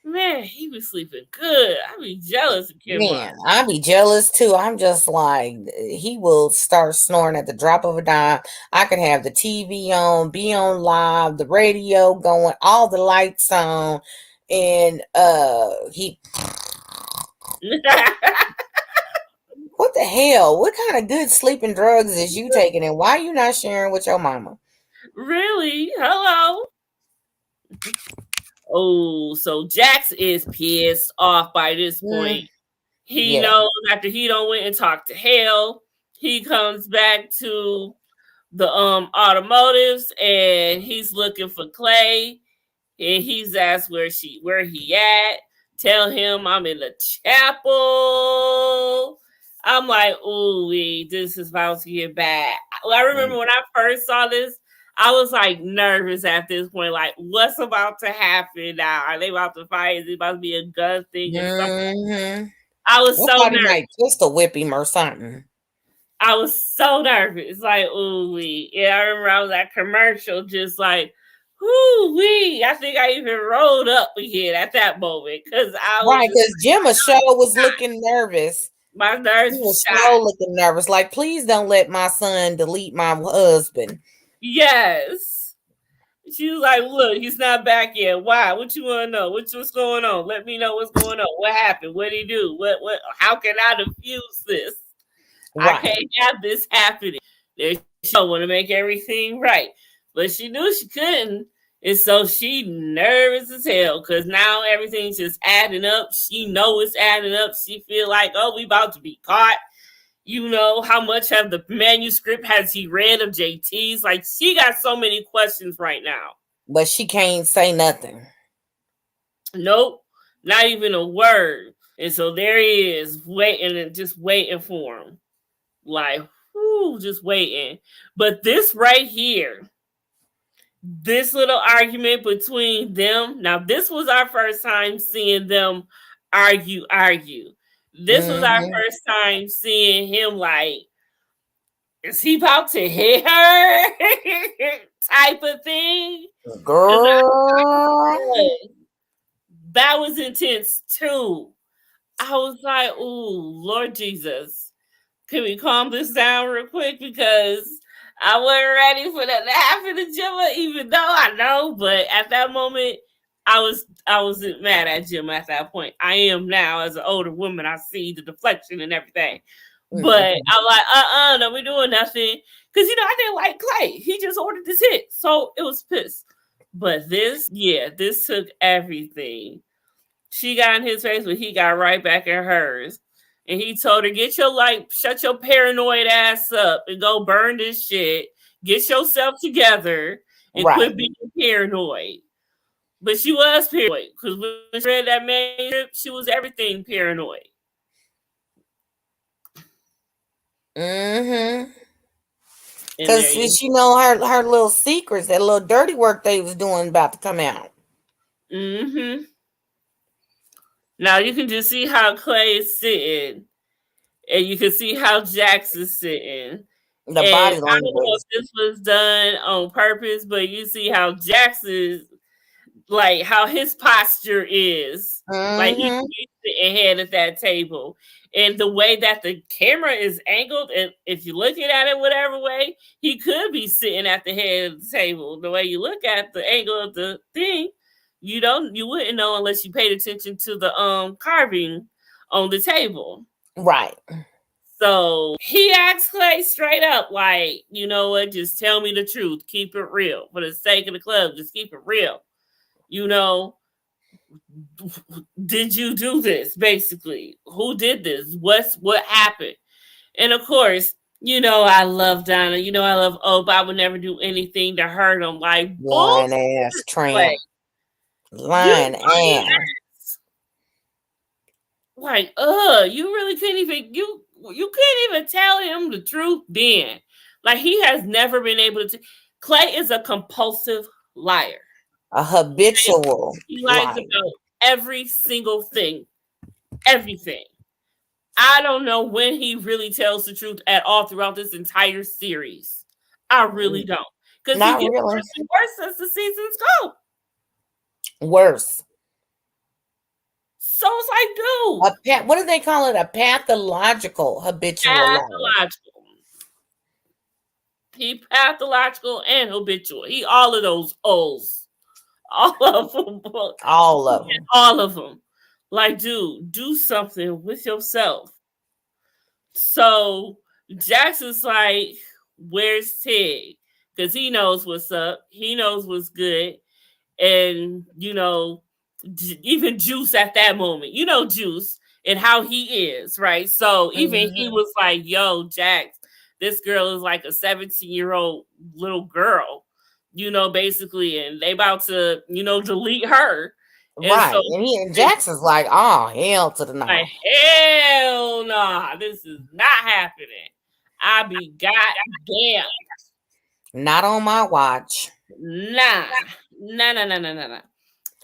Man, he was sleeping good. I be jealous of Kimron. Man, I be jealous too. I'm just like, he will start snoring at the drop of a dime. I could have the TV on, be on live, the radio going, all the lights on, and he, what the hell? What kind of good sleeping drugs is you taking, and why you not sharing with your mama? Really? Hello. Oh, so Jax is pissed off by this point. Mm, He yeah. knows after he don't went and talked to Hale, he comes back to the automotives and he's looking for Clay and he's asked where he at. Tell him I'm in the chapel. I'm like, ooh, this is about to get bad. I remember when I first saw this, I was like nervous at this point. Like, what's about to happen now? Are they about to fight? Is it about to be a gun thing or something? Mm-hmm. I was I so thought he nervous. might pistol whip him or something. I was so nervous. Like, ooh, yeah, I remember I was at commercial, just like, ooh, I think I even rolled up again at that moment because I was Right, just, because Gemma show was looking nervous. my He nerves were was shot. slow looking nervous. Like, please don't let my son delete my husband. Yes. She was like, look, he's not back yet. Why? What you want to know? What's going on? Let me know what's going on. What happened? What did he do? How can I diffuse this? I Right. can't have this happening. She want to make everything right, but she knew she couldn't, and so she nervous as hell because now everything's just adding up. She know it's adding up. She feel like, oh, we about to be caught. You know, how much of the manuscript has he read of JT's? Like, she got so many questions right now. But she can't say nothing. Nope, not even a word. And so there he is, waiting and just waiting for him. Like, whoo, just waiting. But this right here, this little argument between them. Now, this was our first time seeing them argue. This was our Mm-hmm. first time seeing him like, is he about to hit her? Type of thing. Because Girl. that was intense too. I was like, ooh, Lord Jesus. Can we calm this down real quick? Because I wasn't ready for that to happen to Gemma, even though I know, but at that moment, I wasn't mad at Gemma at that point. I am now as an older woman. I see the deflection and everything. But Mm-hmm. I'm like, no, we doing nothing. Because I didn't like Clay. He just ordered this hit. So it was pissed. But this took everything. She got in his face, but he got right back in hers. And he told her, shut your paranoid ass up and go burn this shit. Get yourself together and Right. quit being paranoid. But she was paranoid because when she read that manuscript, she was everything paranoid. Mm-hmm. And there Because you she know her little secrets, that little dirty work they was doing about to come out. mm-hmm. Now you can just see how Clay is sitting, and you can see how Jax is sitting. The And body I don't know language. if this was done on purpose, but you see how Jax is, like how his posture is. Like he's Mm-hmm. sitting ahead at that table. And the way that the camera is angled, and if you're looking at it whatever way, he could be sitting at the head of the table. The way you look at the angle of the thing, you wouldn't know unless you paid attention to the carving on the table. Right. So he asked Clay straight up, like, you know what, just tell me the truth. Keep it real. For the sake of the club, just keep it real. You know, did you do this? Basically, who did this? What happened? And of course, I love Donna. I love Ope. I would never do anything to hurt him. Like bull Lying ass play. tramp. You Lying ass. like, you really couldn't even you couldn't even tell him the truth then. Like he has never been able to. Clay is a compulsive liar. A habitual He lies liar. about every single thing, everything. I don't know when he really tells the truth at all throughout this entire series. I really don't. Because he Not gets really. worse and worse as the seasons go. Worse. So it's like, dude. What do they call it? A pathological habitual liar. Pathological. He pathological and habitual. He all of those O's. All of them. All of them. All of them. Like, dude, do something with yourself. So Jackson's like, where's Tig? Because he knows what's up. He knows what's good. And, even Juice at that moment, Juice and how he is, right? So even he was like, yo, Jax, this girl is like a 17-year-old little girl, basically. And they about to, delete her. Right. So And Jackson's like, oh, hell to the no. like, hell nah, this is not happening. I be goddamn. Not on my watch. Nah.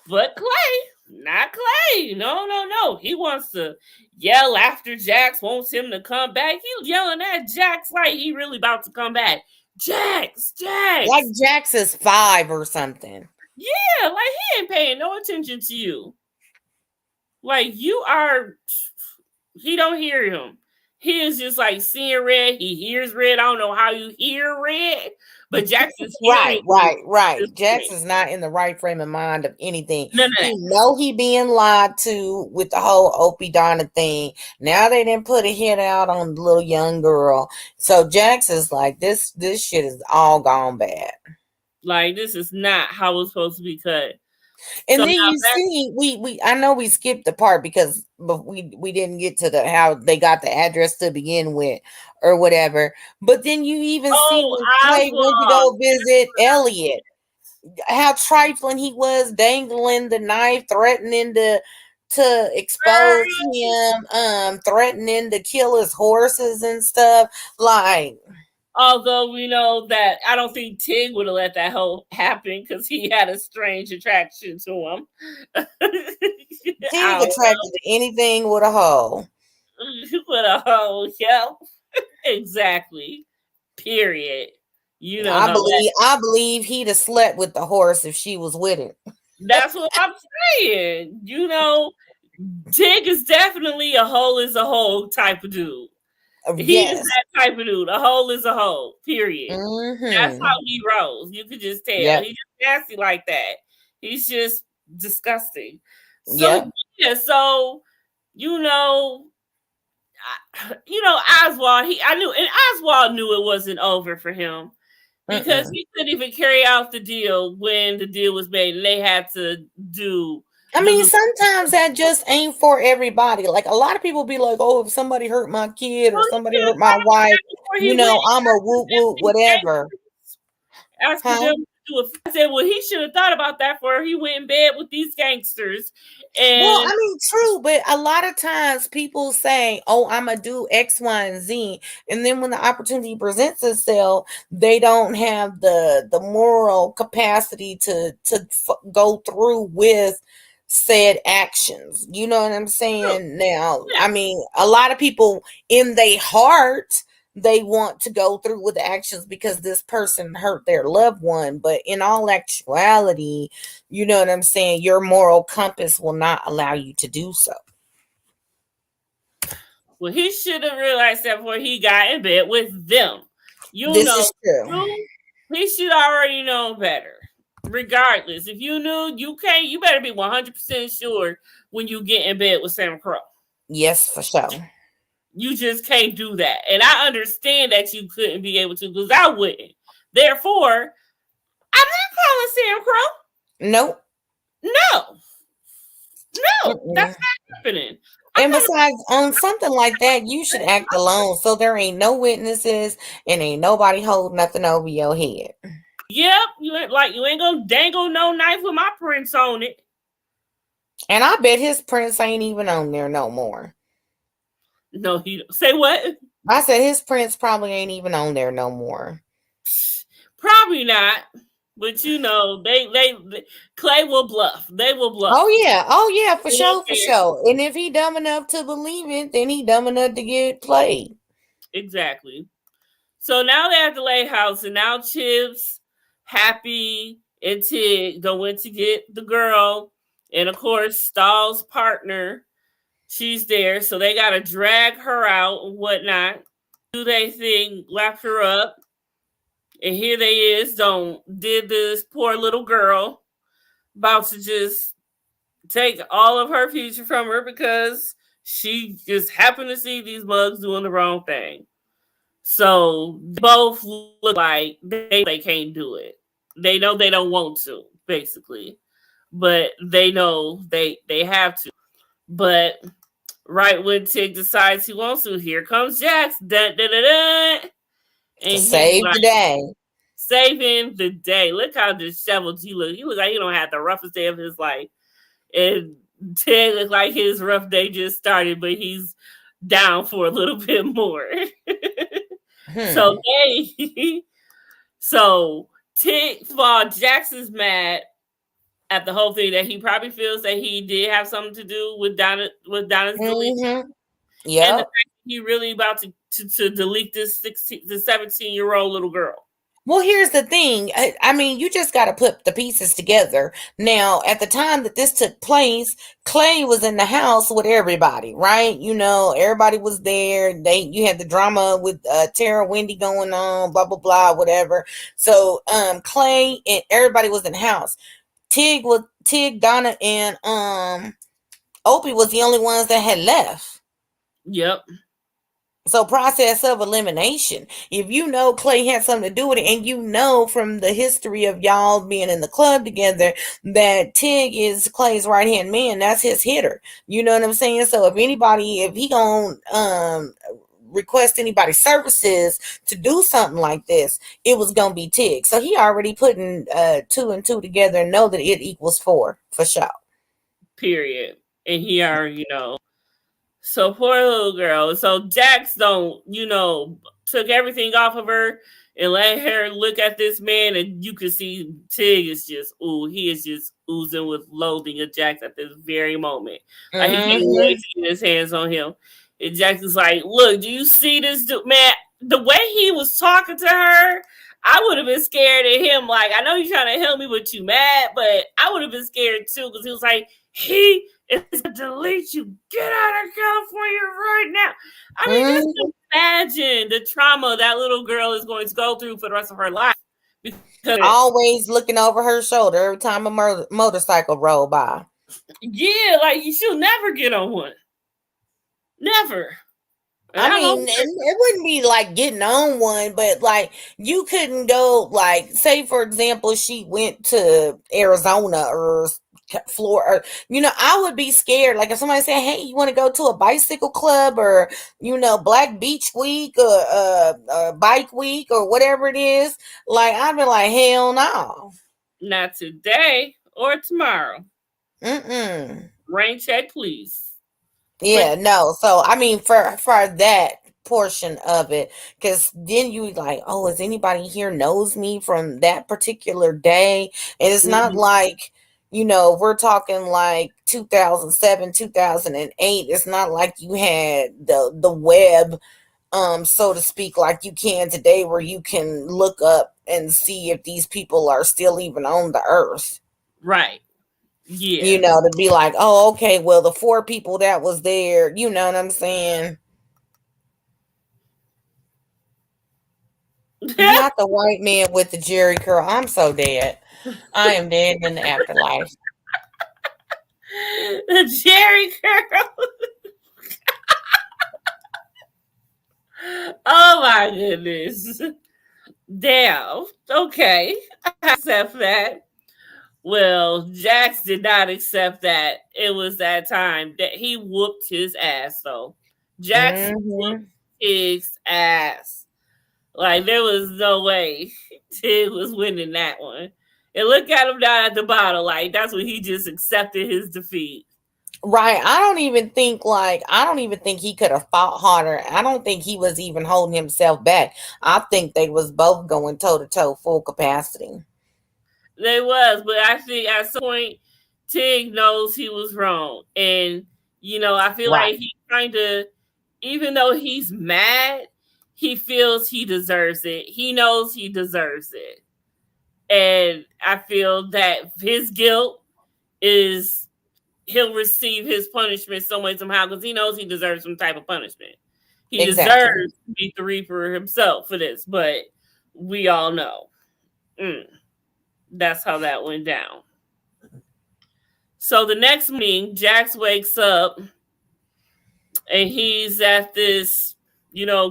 But Clay, not Clay. No. He wants to yell after Jax, wants him to come back. He's yelling at Jax like he really about to come back. Jax. Like Jax is 5 or something. Yeah, like he ain't paying no attention to you. Like he don't hear him. He is just like seeing red. He hears red. I don't know how you hear red, but Jax is right. Jax is not in the right frame of mind of anything. No. He know he being lied to with the whole Opie Donna thing. Now they didn't put a hit out on the little young girl. So Jax is like, this shit is all gone bad. Like, this is not how it's supposed to be cut. And so then you see, we I know we skipped the part because we didn't get to the how they got the address to begin with or whatever. But then you even see when Clay went to go visit Elliot, how trifling he was, dangling the knife, threatening to expose him, threatening to kill his horses and stuff. Like, although we know that I don't think Tig would have let that whole happen because he had a strange attraction to him. Tig attracted to anything with a hole. With a hole, yeah. Exactly. Period. I believe he'd have slept with the horse if she was with him. That's what I'm saying. Tig is definitely a hole is a hole type of dude. He is that type of dude. A hole is a hole. Period. That's how he rolls. You could just tell. Yep. He's just nasty like that. He's just disgusting. So so Oswald. Oswald knew it wasn't over for him because he couldn't even carry out the deal when the deal was made, and they had to do. I mean, sometimes that just ain't for everybody. Like, a lot of people be like, oh, if somebody hurt my kid or somebody hurt my wife, I'm a whoop whoop, whatever. Ask them to do it. I said, well, he should have thought about that before he went in bed with these gangsters. And well, I mean, true, but a lot of times people say, oh, I'm going to do X, Y, and Z. And then when the opportunity presents itself, they don't have the moral capacity to go through with said actions. You know what I'm True. saying? Now, Yeah. I mean, a lot of people in their heart, they want to go through with the actions because this person hurt their loved one. But in all actuality, you know what I'm saying? Your moral compass will not allow you to do so. Well, he should have realized that before he got in bed with them. You This know, is true. he should already know better. Regardless, if you knew, you can't. You better be 100% sure when you get in bed with Sam Crow. Yes, for sure. You just can't do that, and I understand that you couldn't be able to because I wouldn't. Therefore, I'm not calling Sam Crow. Nope. No, no, that's Mm-mm. not happening. I'm And gonna. besides, on something like that, you should act alone. So there ain't no witnesses and ain't nobody hold nothing over your head. Yep, you ain't gonna dangle no knife with my prints on it. And I bet his prints ain't even on there no more. No, he don't. Say what? I said his prints probably ain't even on there no more. Probably not. But they Clay will bluff. They will bluff. Oh yeah, for They don't sure, for care. sure. And if he dumb enough to believe it, then he dumb enough to get played. Exactly. So now they're at the lake house, and now Chips, Happy, and Tig go in to get the girl, and of course Stahl's partner. She's there, so they gotta drag her out and whatnot. Do they thing, lap her up, and here they is. Don't did this poor little girl about to just take all of her future from her because she just happened to see these mugs doing the wrong thing. So both look like they can't do it. They know they don't want to, basically, but they know they have to. But right when Tig decides he wants to, here comes Jax, dun, dun, dun, dun, To and he's save like the day. saving the day. Look how disheveled he looks. He looks like he don't have the roughest day of his life. And Ted looks like his rough day just started, but he's down for a little bit more. So Hmm. they, so Tig, while Jackson's mad at the whole thing that he probably feels that he did have something to do with Donna's delete, Mm-hmm. and the Yep. fact that he really about to delete the 17-year-old little girl. Well, here's the thing. I mean, you just got to put the pieces together. Now, at the time that this took place, Clay was in the house with everybody, right? You know, everybody was there. You had the drama with Tara Wendy going on, blah blah blah, whatever. So, Clay and everybody was in the house. Tig, Donna, and Opie was the only ones that had left. Yep. So process of elimination. If you know Clay had something to do with it, and you know from the history of y'all being in the club together that Tig is Clay's right hand man, that's his hitter. You know what I'm saying? So if he gonna request anybody's services to do something like this, it was gonna be Tig. So he already putting two and two together and know that it equals four for sure. Period. And he already So poor little girl. So Jax don't, took everything off of her and let her look at this man, and you can see Tig is just, he is just oozing with loathing of Jax at this very moment. Like he can't wait Mm-hmm. to get his hands on him. And Jax is like, look, do you see this dude? Man, the way he was talking to her, I would have been scared of him. Like, I know you're trying to help me, but you mad, but I would have been scared too, because he was like, he is gonna delete you. Get out of California right now. I mean, just Mm-hmm. imagine the trauma that little girl is going to go through for the rest of her life. Because Always looking over her shoulder every time a motorcycle roll by. yeah, like she'll never get on one. Never. And I I mean, hope it wouldn't be like getting on one, but like you couldn't go, like, say for example, she went to Arizona or Florida. Or, I would be scared. Like if somebody said, "Hey, you want to go to a bicycle club or Black Beach Week or Bike Week or whatever it is," like I'd be like, "Hell no." not today or tomorrow. Mm-mm. Rain check, please. But Yeah, no. So I mean, for that portion of it, because then you like, oh, is anybody here knows me from that particular day? And it's not mhm, like We're talking like 2007, 2008. It's not like you had the web, so to speak, like you can today, where you can look up and see if these people are still even on the earth. Right. Yeah. To be like, oh, okay, well, the four people that was there, you know what I'm saying? Not the white man with the Jerry curl. I'm so dead. I am dead in the afterlife. The Jerry curl. Oh my goodness. Damn. Okay. I accept that. Well, Jax did not accept that. It was that time that he whooped his ass, though. Jax whooped Hmm. his ass. Like, there was no way Tig was winning that one. And look at him down at the bottom. Like, that's when he just accepted his defeat. Right. I don't even think he could have fought harder. I don't think he was even holding himself back. I think they was both going toe to toe full capacity. They was, but I think at some point, Tig knows he was wrong. And, I feel Right. like he kind of, even though he's mad, he feels he deserves it. He knows he deserves it. And I feel that his guilt is he'll receive his punishment some way, somehow, because he knows he deserves some type of punishment. He Exactly. deserves to beat the Reaper himself for this, but we all know. That's how that went down. So the next morning, Jax wakes up and he's at this,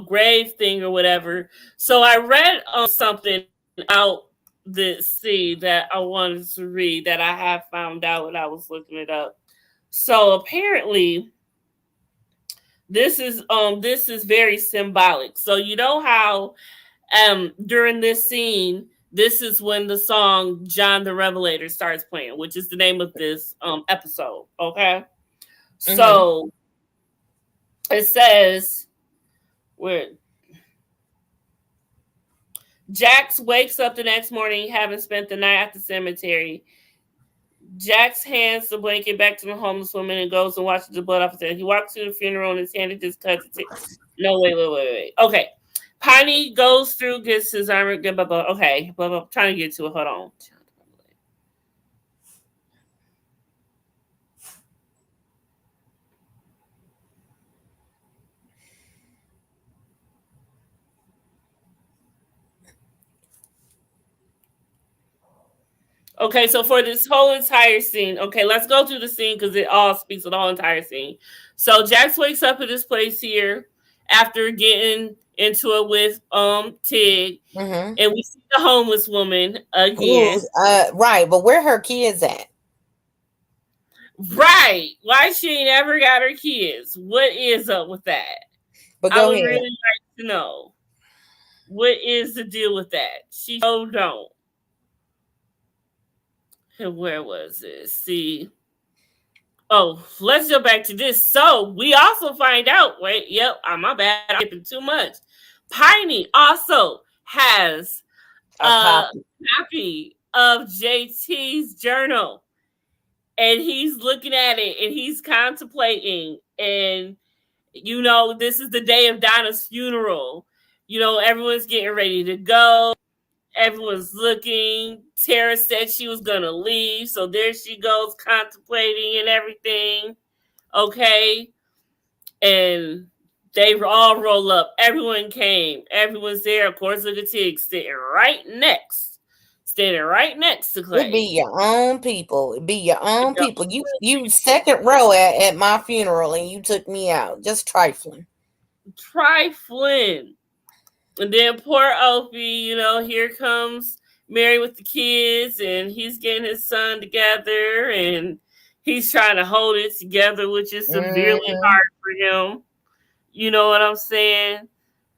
grave thing or whatever. So I read something out this scene that I wanted to read that I have found out when I was looking it up. So apparently this is very symbolic. So you know how during this scene, this is when the song John the Revelator starts playing, which is the name of this episode. Okay. Hmm. So it says where Jax wakes up the next morning having spent the night at the cemetery. Jax hands the blanket back to the homeless woman and goes and washes the blood off his head. He walks to the funeral and his hand is just cut. No, wait. Okay. Piney goes through, gets his armor. Blah, blah, blah. Okay. Blah, blah. Trying to get to it. Hold on. Okay, so for this whole entire scene, okay, let's go through the scene because it all speaks of the whole entire scene. So Jax wakes up at this place here after getting into it with Tig, Hmm. and we see the homeless woman Ooh, again. right. But where her kids at? Right. Why she ain't ever got her kids? What is up with that? But I go would ahead. really like to know. What is the deal with that? She so don't. And where was it? See. Oh, let's go back to this. So we also find out. Wait, yep, my bad. I'm skipping too much. Piney also has A a copy. copy of JT's journal, and he's looking at it and he's contemplating. And this is the day of Donna's funeral. Everyone's getting ready to go. Everyone's looking. Tara said she was gonna leave, so there she goes contemplating and everything. Okay, and they all roll up. Everyone came. Everyone's there. Of course, look at Tig standing right next to It be Clay. your own people. It be your own people. You second row at my funeral and you took me out. Just trifling. Trifling. And then poor Opie, here comes Mary with the kids, and he's getting his son together, and he's trying to hold it together, which is severely Hmm. hard for him. You know what I'm saying?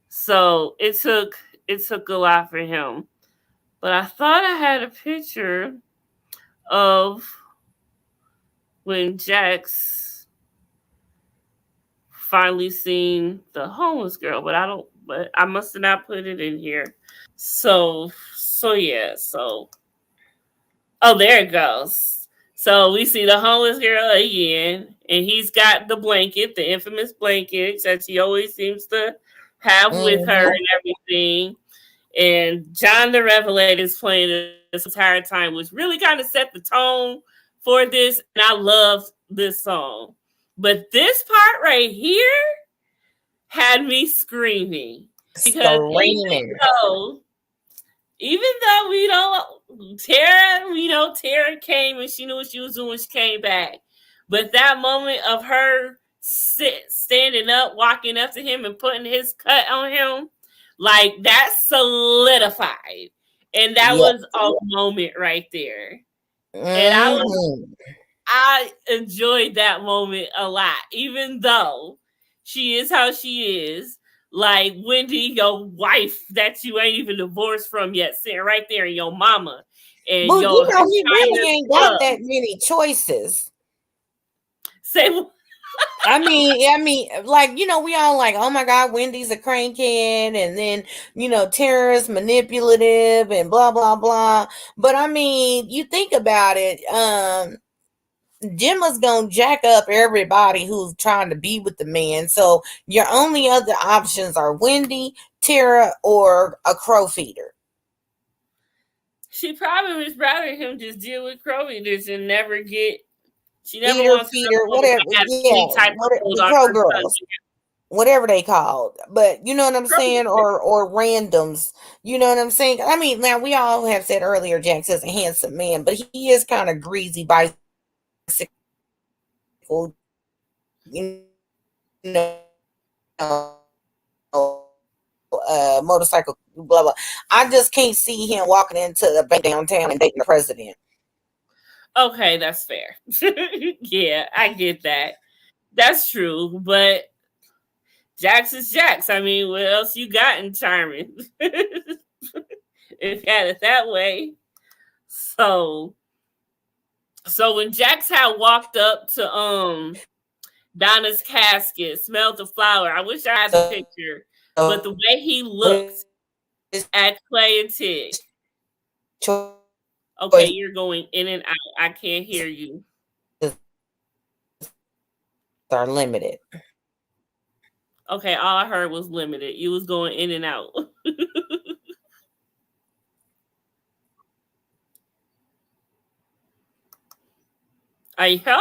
So it took a lot for him. But I thought I had a picture of when Jax finally seen the homeless girl, but I must have not put it in here. So yeah, so oh, there it goes. So we see the homeless girl again, and he's got the blanket, the infamous blanket that she always seems to have with her Mm-hmm. and everything. And John the Revelator is playing this entire time, which really kind of set the tone for this. And I love this song. But this part right here had me screaming because Screaming. even though we don't Tara, we know Tara came and she knew what she was doing when she came back. But that moment of her standing up, walking up to him and putting his cut on him, like that solidified. And that Yep. was a moment right there. And Mm-hmm. I enjoyed that moment a lot, even though she is how she is. Like Wendy, your wife that you ain't even divorced from yet, sitting right there, and your mama and But your he China really ain't got stuff. that many choices. Say, Like, we all like, oh my God, Wendy's a crankhead, and then, Tara's manipulative and blah, blah, blah. But you think about it, Gemma's gonna jack up everybody who's trying to be with the man. So your only other options are Wendy, Tara, or a crow feeder. she probably would rather him just deal with crow eaters and never get. She never Eater, wants to feeder, whatever. have Yeah, any type of hold the on crow her son. girls, whatever they called. But you know what I'm Crow saying, eaters. or randoms. You know what I'm saying. Now we all have said earlier, Jax is a handsome man, but he is kind of greasy bicycle. You motorcycle, blah blah. I just can't see him walking into the bank downtown and dating the president. Okay, that's fair. Yeah, I get that. That's true, but Jax is Jax. I mean, what else you got in Charming? If you had it that way. So so when Jax had walked up to Donna's casket, smelled the flower. I wish I had the So picture, but the way he looked his at Clay and Tig. choices Okay, you're going in and out. I can't hear you. are limited. Okay, all I heard was limited. You was going in and out. Are you here?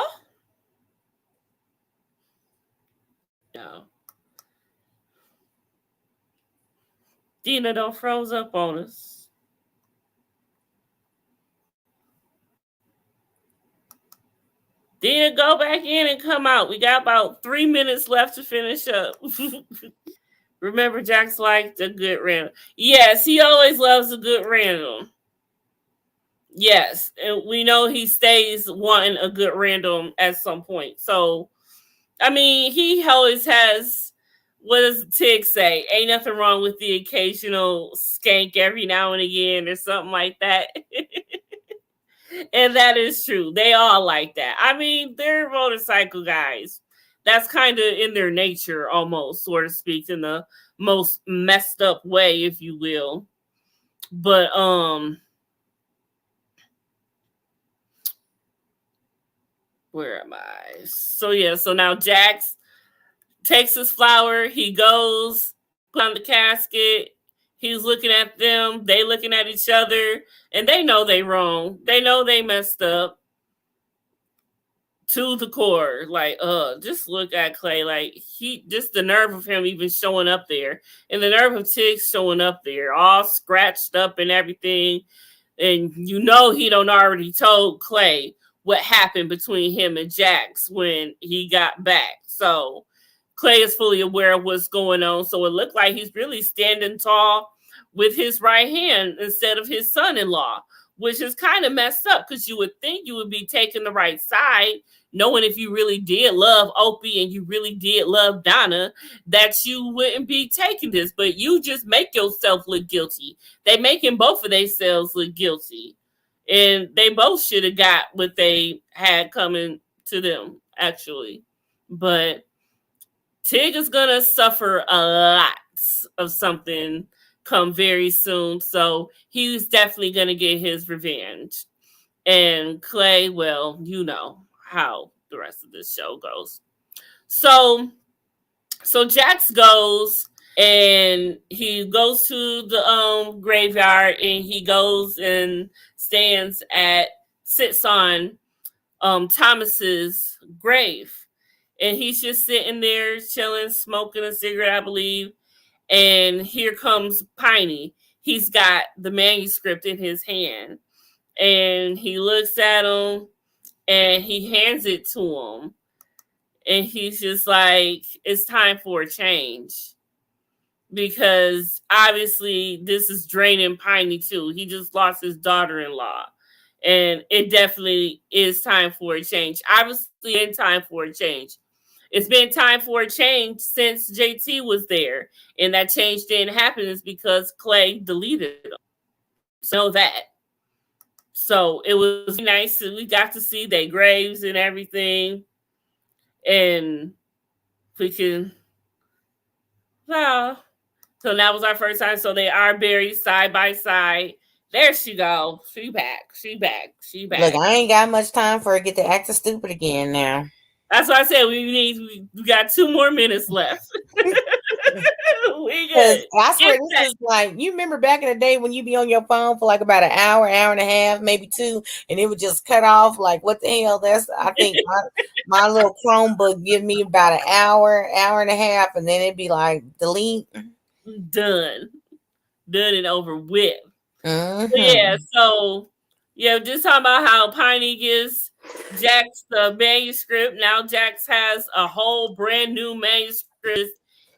No. Dina don't froze up on us. Dina, go back in and come out. We got about 3 minutes left to finish up. Remember, Jack's liked a good random. Yes, he always loves a good random. Yes, and we know he stays wanting a good random at some point. So, I mean, he always has. What does Tig say? Ain't nothing wrong with the occasional skank every now and again or something like that. And that is true. They all like that. I mean, they're motorcycle guys. That's kind of in their nature, almost, so to speak, in the most messed up way, if you will. But where am I? So yeah, so now Jax takes his flower, he goes, put on the casket, he's looking at them, they looking at each other, and they know they wrong. They know they messed up to the core. Like, just look at Clay. Like, he just the nerve of him even showing up there. And the nerve of Tig showing up there, all scratched up and everything. And you know he don't already told Clay what happened between him and Jax when he got back. So Clay is fully aware of what's going on. So it looked like he's really standing tall with his right hand instead of his son-in-law, which is kind of messed up because you would think you would be taking the right side, knowing if you really did love Opie and you really did love Donna, that you wouldn't be taking this. But you just make yourself look guilty. They making both of themselves look guilty. And they both should have got what they had coming to them, actually. But Tig is gonna suffer a lot of something come very soon. So he's definitely gonna get his revenge. And Clay, well, you know how the rest of this show goes. So Jax goes and he goes to the graveyard and he goes and sits on Thomas's grave. And he's just sitting there chilling, smoking a cigarette, I believe. And here comes Piney. He's got the manuscript in his hand. And he looks at him and he hands it to him. And he's just like, it's time for a change. Because obviously this is draining Piney too. He just lost his daughter-in-law. And it definitely is time for a change. Obviously, it's time for a change. It's been time for a change since JT was there. And that change didn't happen is because Clay deleted them. So know that. So it was nice. We got to see their graves and everything. And we can... Well, so that was our first time. So they are buried side by side. There she go. She back. Look, I ain't got much time for her to get to acting stupid again now. That's why I said we got 2 more minutes left. We good. I swear this is like, you remember back in the day when you be on your phone for like about an hour and a half, maybe 2, and it would just cut off. Like, what the hell? I think my little Chromebook give me about an hour and a half, and then it'd be like delete. Done and over with. Mm-hmm. So just talking about how Piney gives Jax the manuscript. Now Jax has a whole brand new manuscript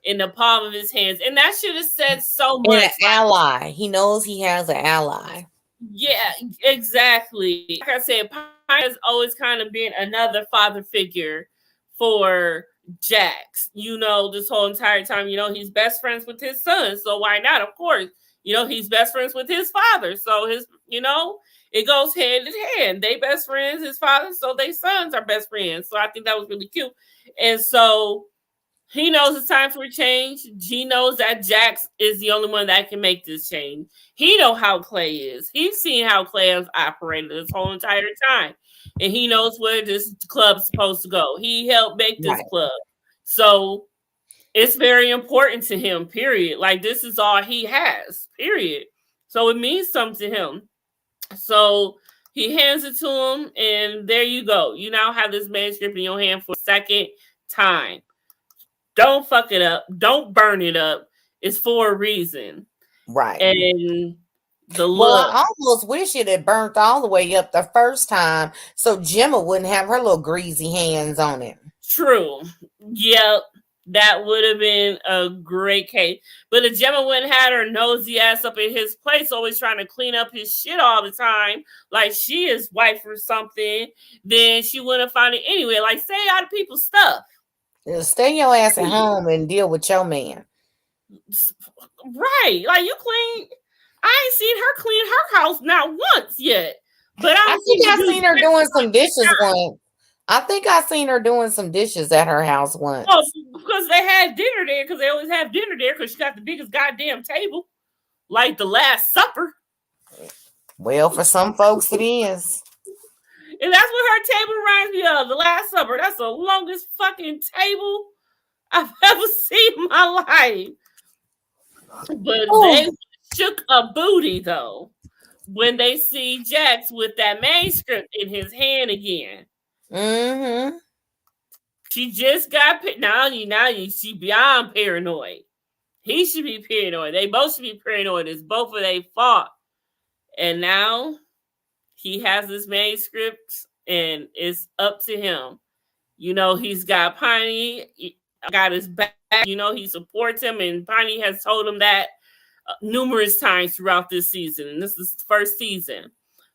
in the palm of his hands, and that should have said so much. An ally. He knows he has an ally. Yeah, exactly. Like I said, Piney has always kind of been another father figure for Jax. This whole entire time, he's best friends with his son, so why not? Of course. He's best friends with his father. So it goes hand in hand. They best friends, his father, so they sons are best friends. So I think that was really cute. And so he knows it's time for a change. He knows that Jax is the only one that can make this change. He knows how Clay is. He's seen how Clay has operated this whole entire time. And he knows where this club's supposed to go. He helped make this club. So it's very important to him, period. Like, this is all he has, period. So it means something to him. So he hands it to him, and there you go. You now have this manuscript in your hand for a second time. Don't fuck it up. Don't burn it up. It's for a reason. Right. And I almost wish it had burnt all the way up the first time so Gemma wouldn't have her little greasy hands on it. True. Yep. That would have been a great case. But if Gemma wouldn't have her nosy ass up in his place, always trying to clean up his shit all the time, like she is wife or something, then she wouldn't find it anyway. Like, stay out of people's stuff. Stay your ass at home and deal with your man. Right. Like, you clean. I ain't seen her clean her house not once yet. But I think I seen her doing some dishes once. I think I seen her doing some dishes at her house once. Oh, because they had dinner there, because they always have dinner there, because she got the biggest goddamn table. Like the Last Supper. Well, for some folks it is. And that's what her table reminds me of, the Last Supper. That's the longest fucking table I've ever seen in my life. But they shook a booty, though, when they see Jax with that manuscript in his hand again. Mm-hmm. She just got now she beyond paranoid. He should be paranoid. They both should be paranoid. It's both of their fault. And now he has this manuscript and it's up to him. He's got Piney, got his back. He supports him, and Piney has told him that numerous times throughout this season. And this is the first season.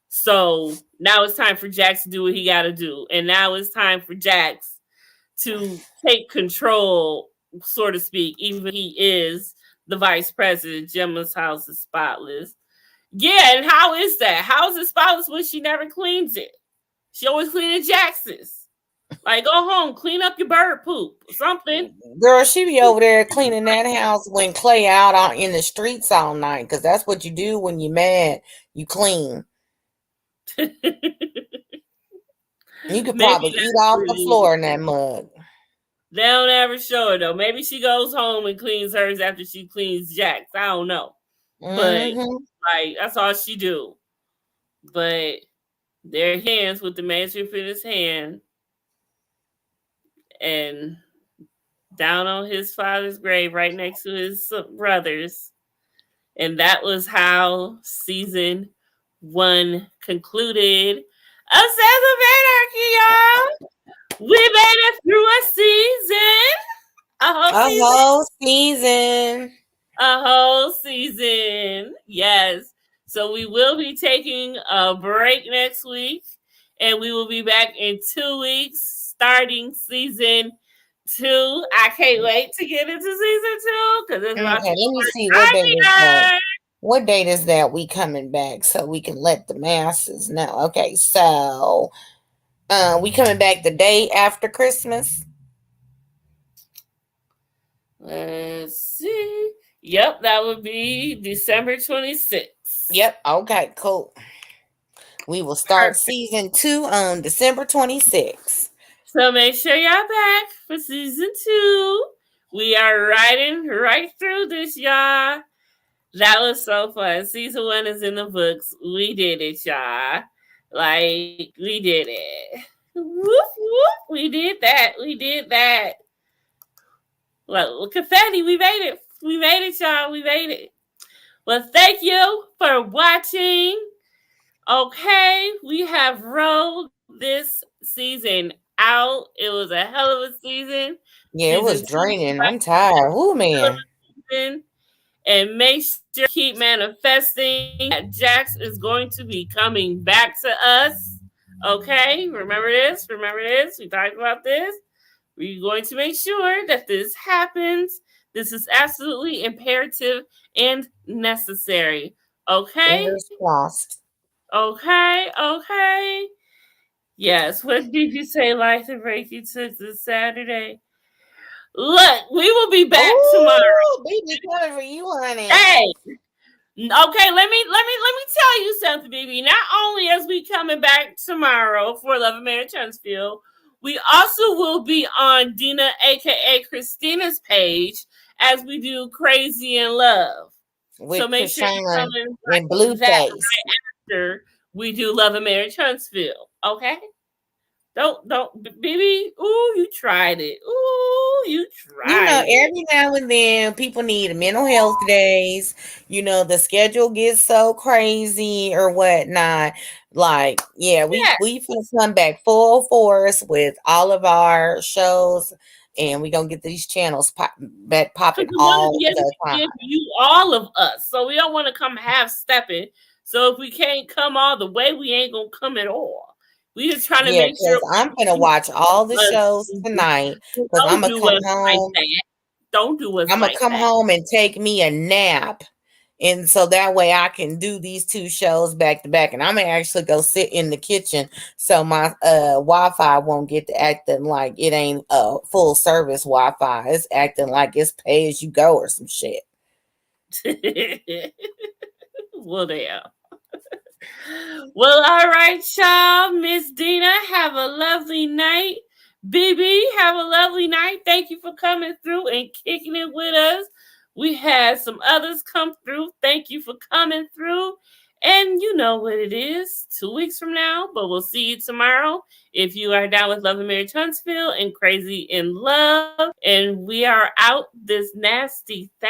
So now it's time for Jax to do what he got to do. And now it's time for Jax to take control, so to speak, even if he is the vice president. Gemma's house is spotless. Yeah, and how is that? How is it spotless when she never cleans it? She always cleaning Jax's. Like, go home, clean up your bird poop or something. Girl, she be over there cleaning that house when Clay out in the streets all night, because that's what you do when you're mad. You clean. You could Maybe probably eat that's off what it the is. floor in that mug. They don't ever show her though. Maybe she goes home and cleans hers after she cleans Jack's. I don't know. But Mm-hmm. like that's all she do. But their hands with the manuscript in his hand and down on his father's grave right next to his brothers. And that was how season 1 concluded of Sons of Anarchy, y'all. We made it through a season. A whole A season. whole season. A whole season. Yes. So we will be taking a break next week. And we will be back in 2 weeks, starting season 2. I can't wait to get into season 2 because there's Okay, lots of let me see what date is that. more. What date is that we coming back so we can let the masses know? Okay, so we coming back the day after Christmas. Let's see. Yep, that would be December 26th. Yep. Okay, cool. We will start season 2 on December 26th. So make sure y'all back for season 2. We are riding right through this, y'all. That was so fun. Season 1 is in the books. We did it, y'all. Like, we did it. Whoop, whoop. We did that. We did that. Well, confetti, we made it. We made it, y'all. We made it. Well, thank you for watching. Okay, we have rolled this season out. It was a hell of a season. Yeah, it Season was 2 draining. I'm tired. Oh man. season. And make sure keep manifesting that Jax is going to be coming back to us. Okay, remember this. Remember this. We talked about this. We're going to make sure that this happens. This is absolutely imperative and necessary. Okay? Fingers crossed. Okay? Okay? Yes. What did you say, Life and Break you took this Saturday? Look, we will be back tomorrow. Oh, baby, coming for you, honey. Hey, okay, let me tell you something, baby. Not only as we coming back tomorrow for Love and Mary Tunstfield, we also will be on Dina, aka Christina's page, as we do Crazy in Love. With So make sure you Krishana come in and Blueface. right after we do Love and Mary Tunstfield. Okay? Don't, baby. Ooh, you tried it. Ooh, you tried it. Every now and then people need mental health days. The schedule gets so crazy or whatnot. Like, yeah, we Yeah. finna come back full force with all of our shows, and we gonna get these channels back popping Because we want to all be able the to time. give you all of us. So we don't want to come half stepping. So if we can't come all the way, we ain't gonna come at all. We just trying to Yeah, make sure because I'm gonna watch all the shows tonight. Because I'm don't gonna do come us like home. that. Don't do us I'm gonna like come that. home and take me a nap. And so that way I can do these 2 shows back to back. And I'm gonna actually go sit in the kitchen so my Wi-Fi won't get to acting like it ain't a full service Wi-Fi. It's acting like it's pay as you go or some shit. Well, there. Well, all right, y'all. Miss Dina, have a lovely night. BB, have a lovely night. Thank you for coming through and kicking it with us. We had some others come through. Thank you for coming through. And you know what it is, 2 weeks from now, but we'll see you tomorrow. If you are down with Love and Mary Tunstfield and Crazy in Love, and we are out this nasty thing.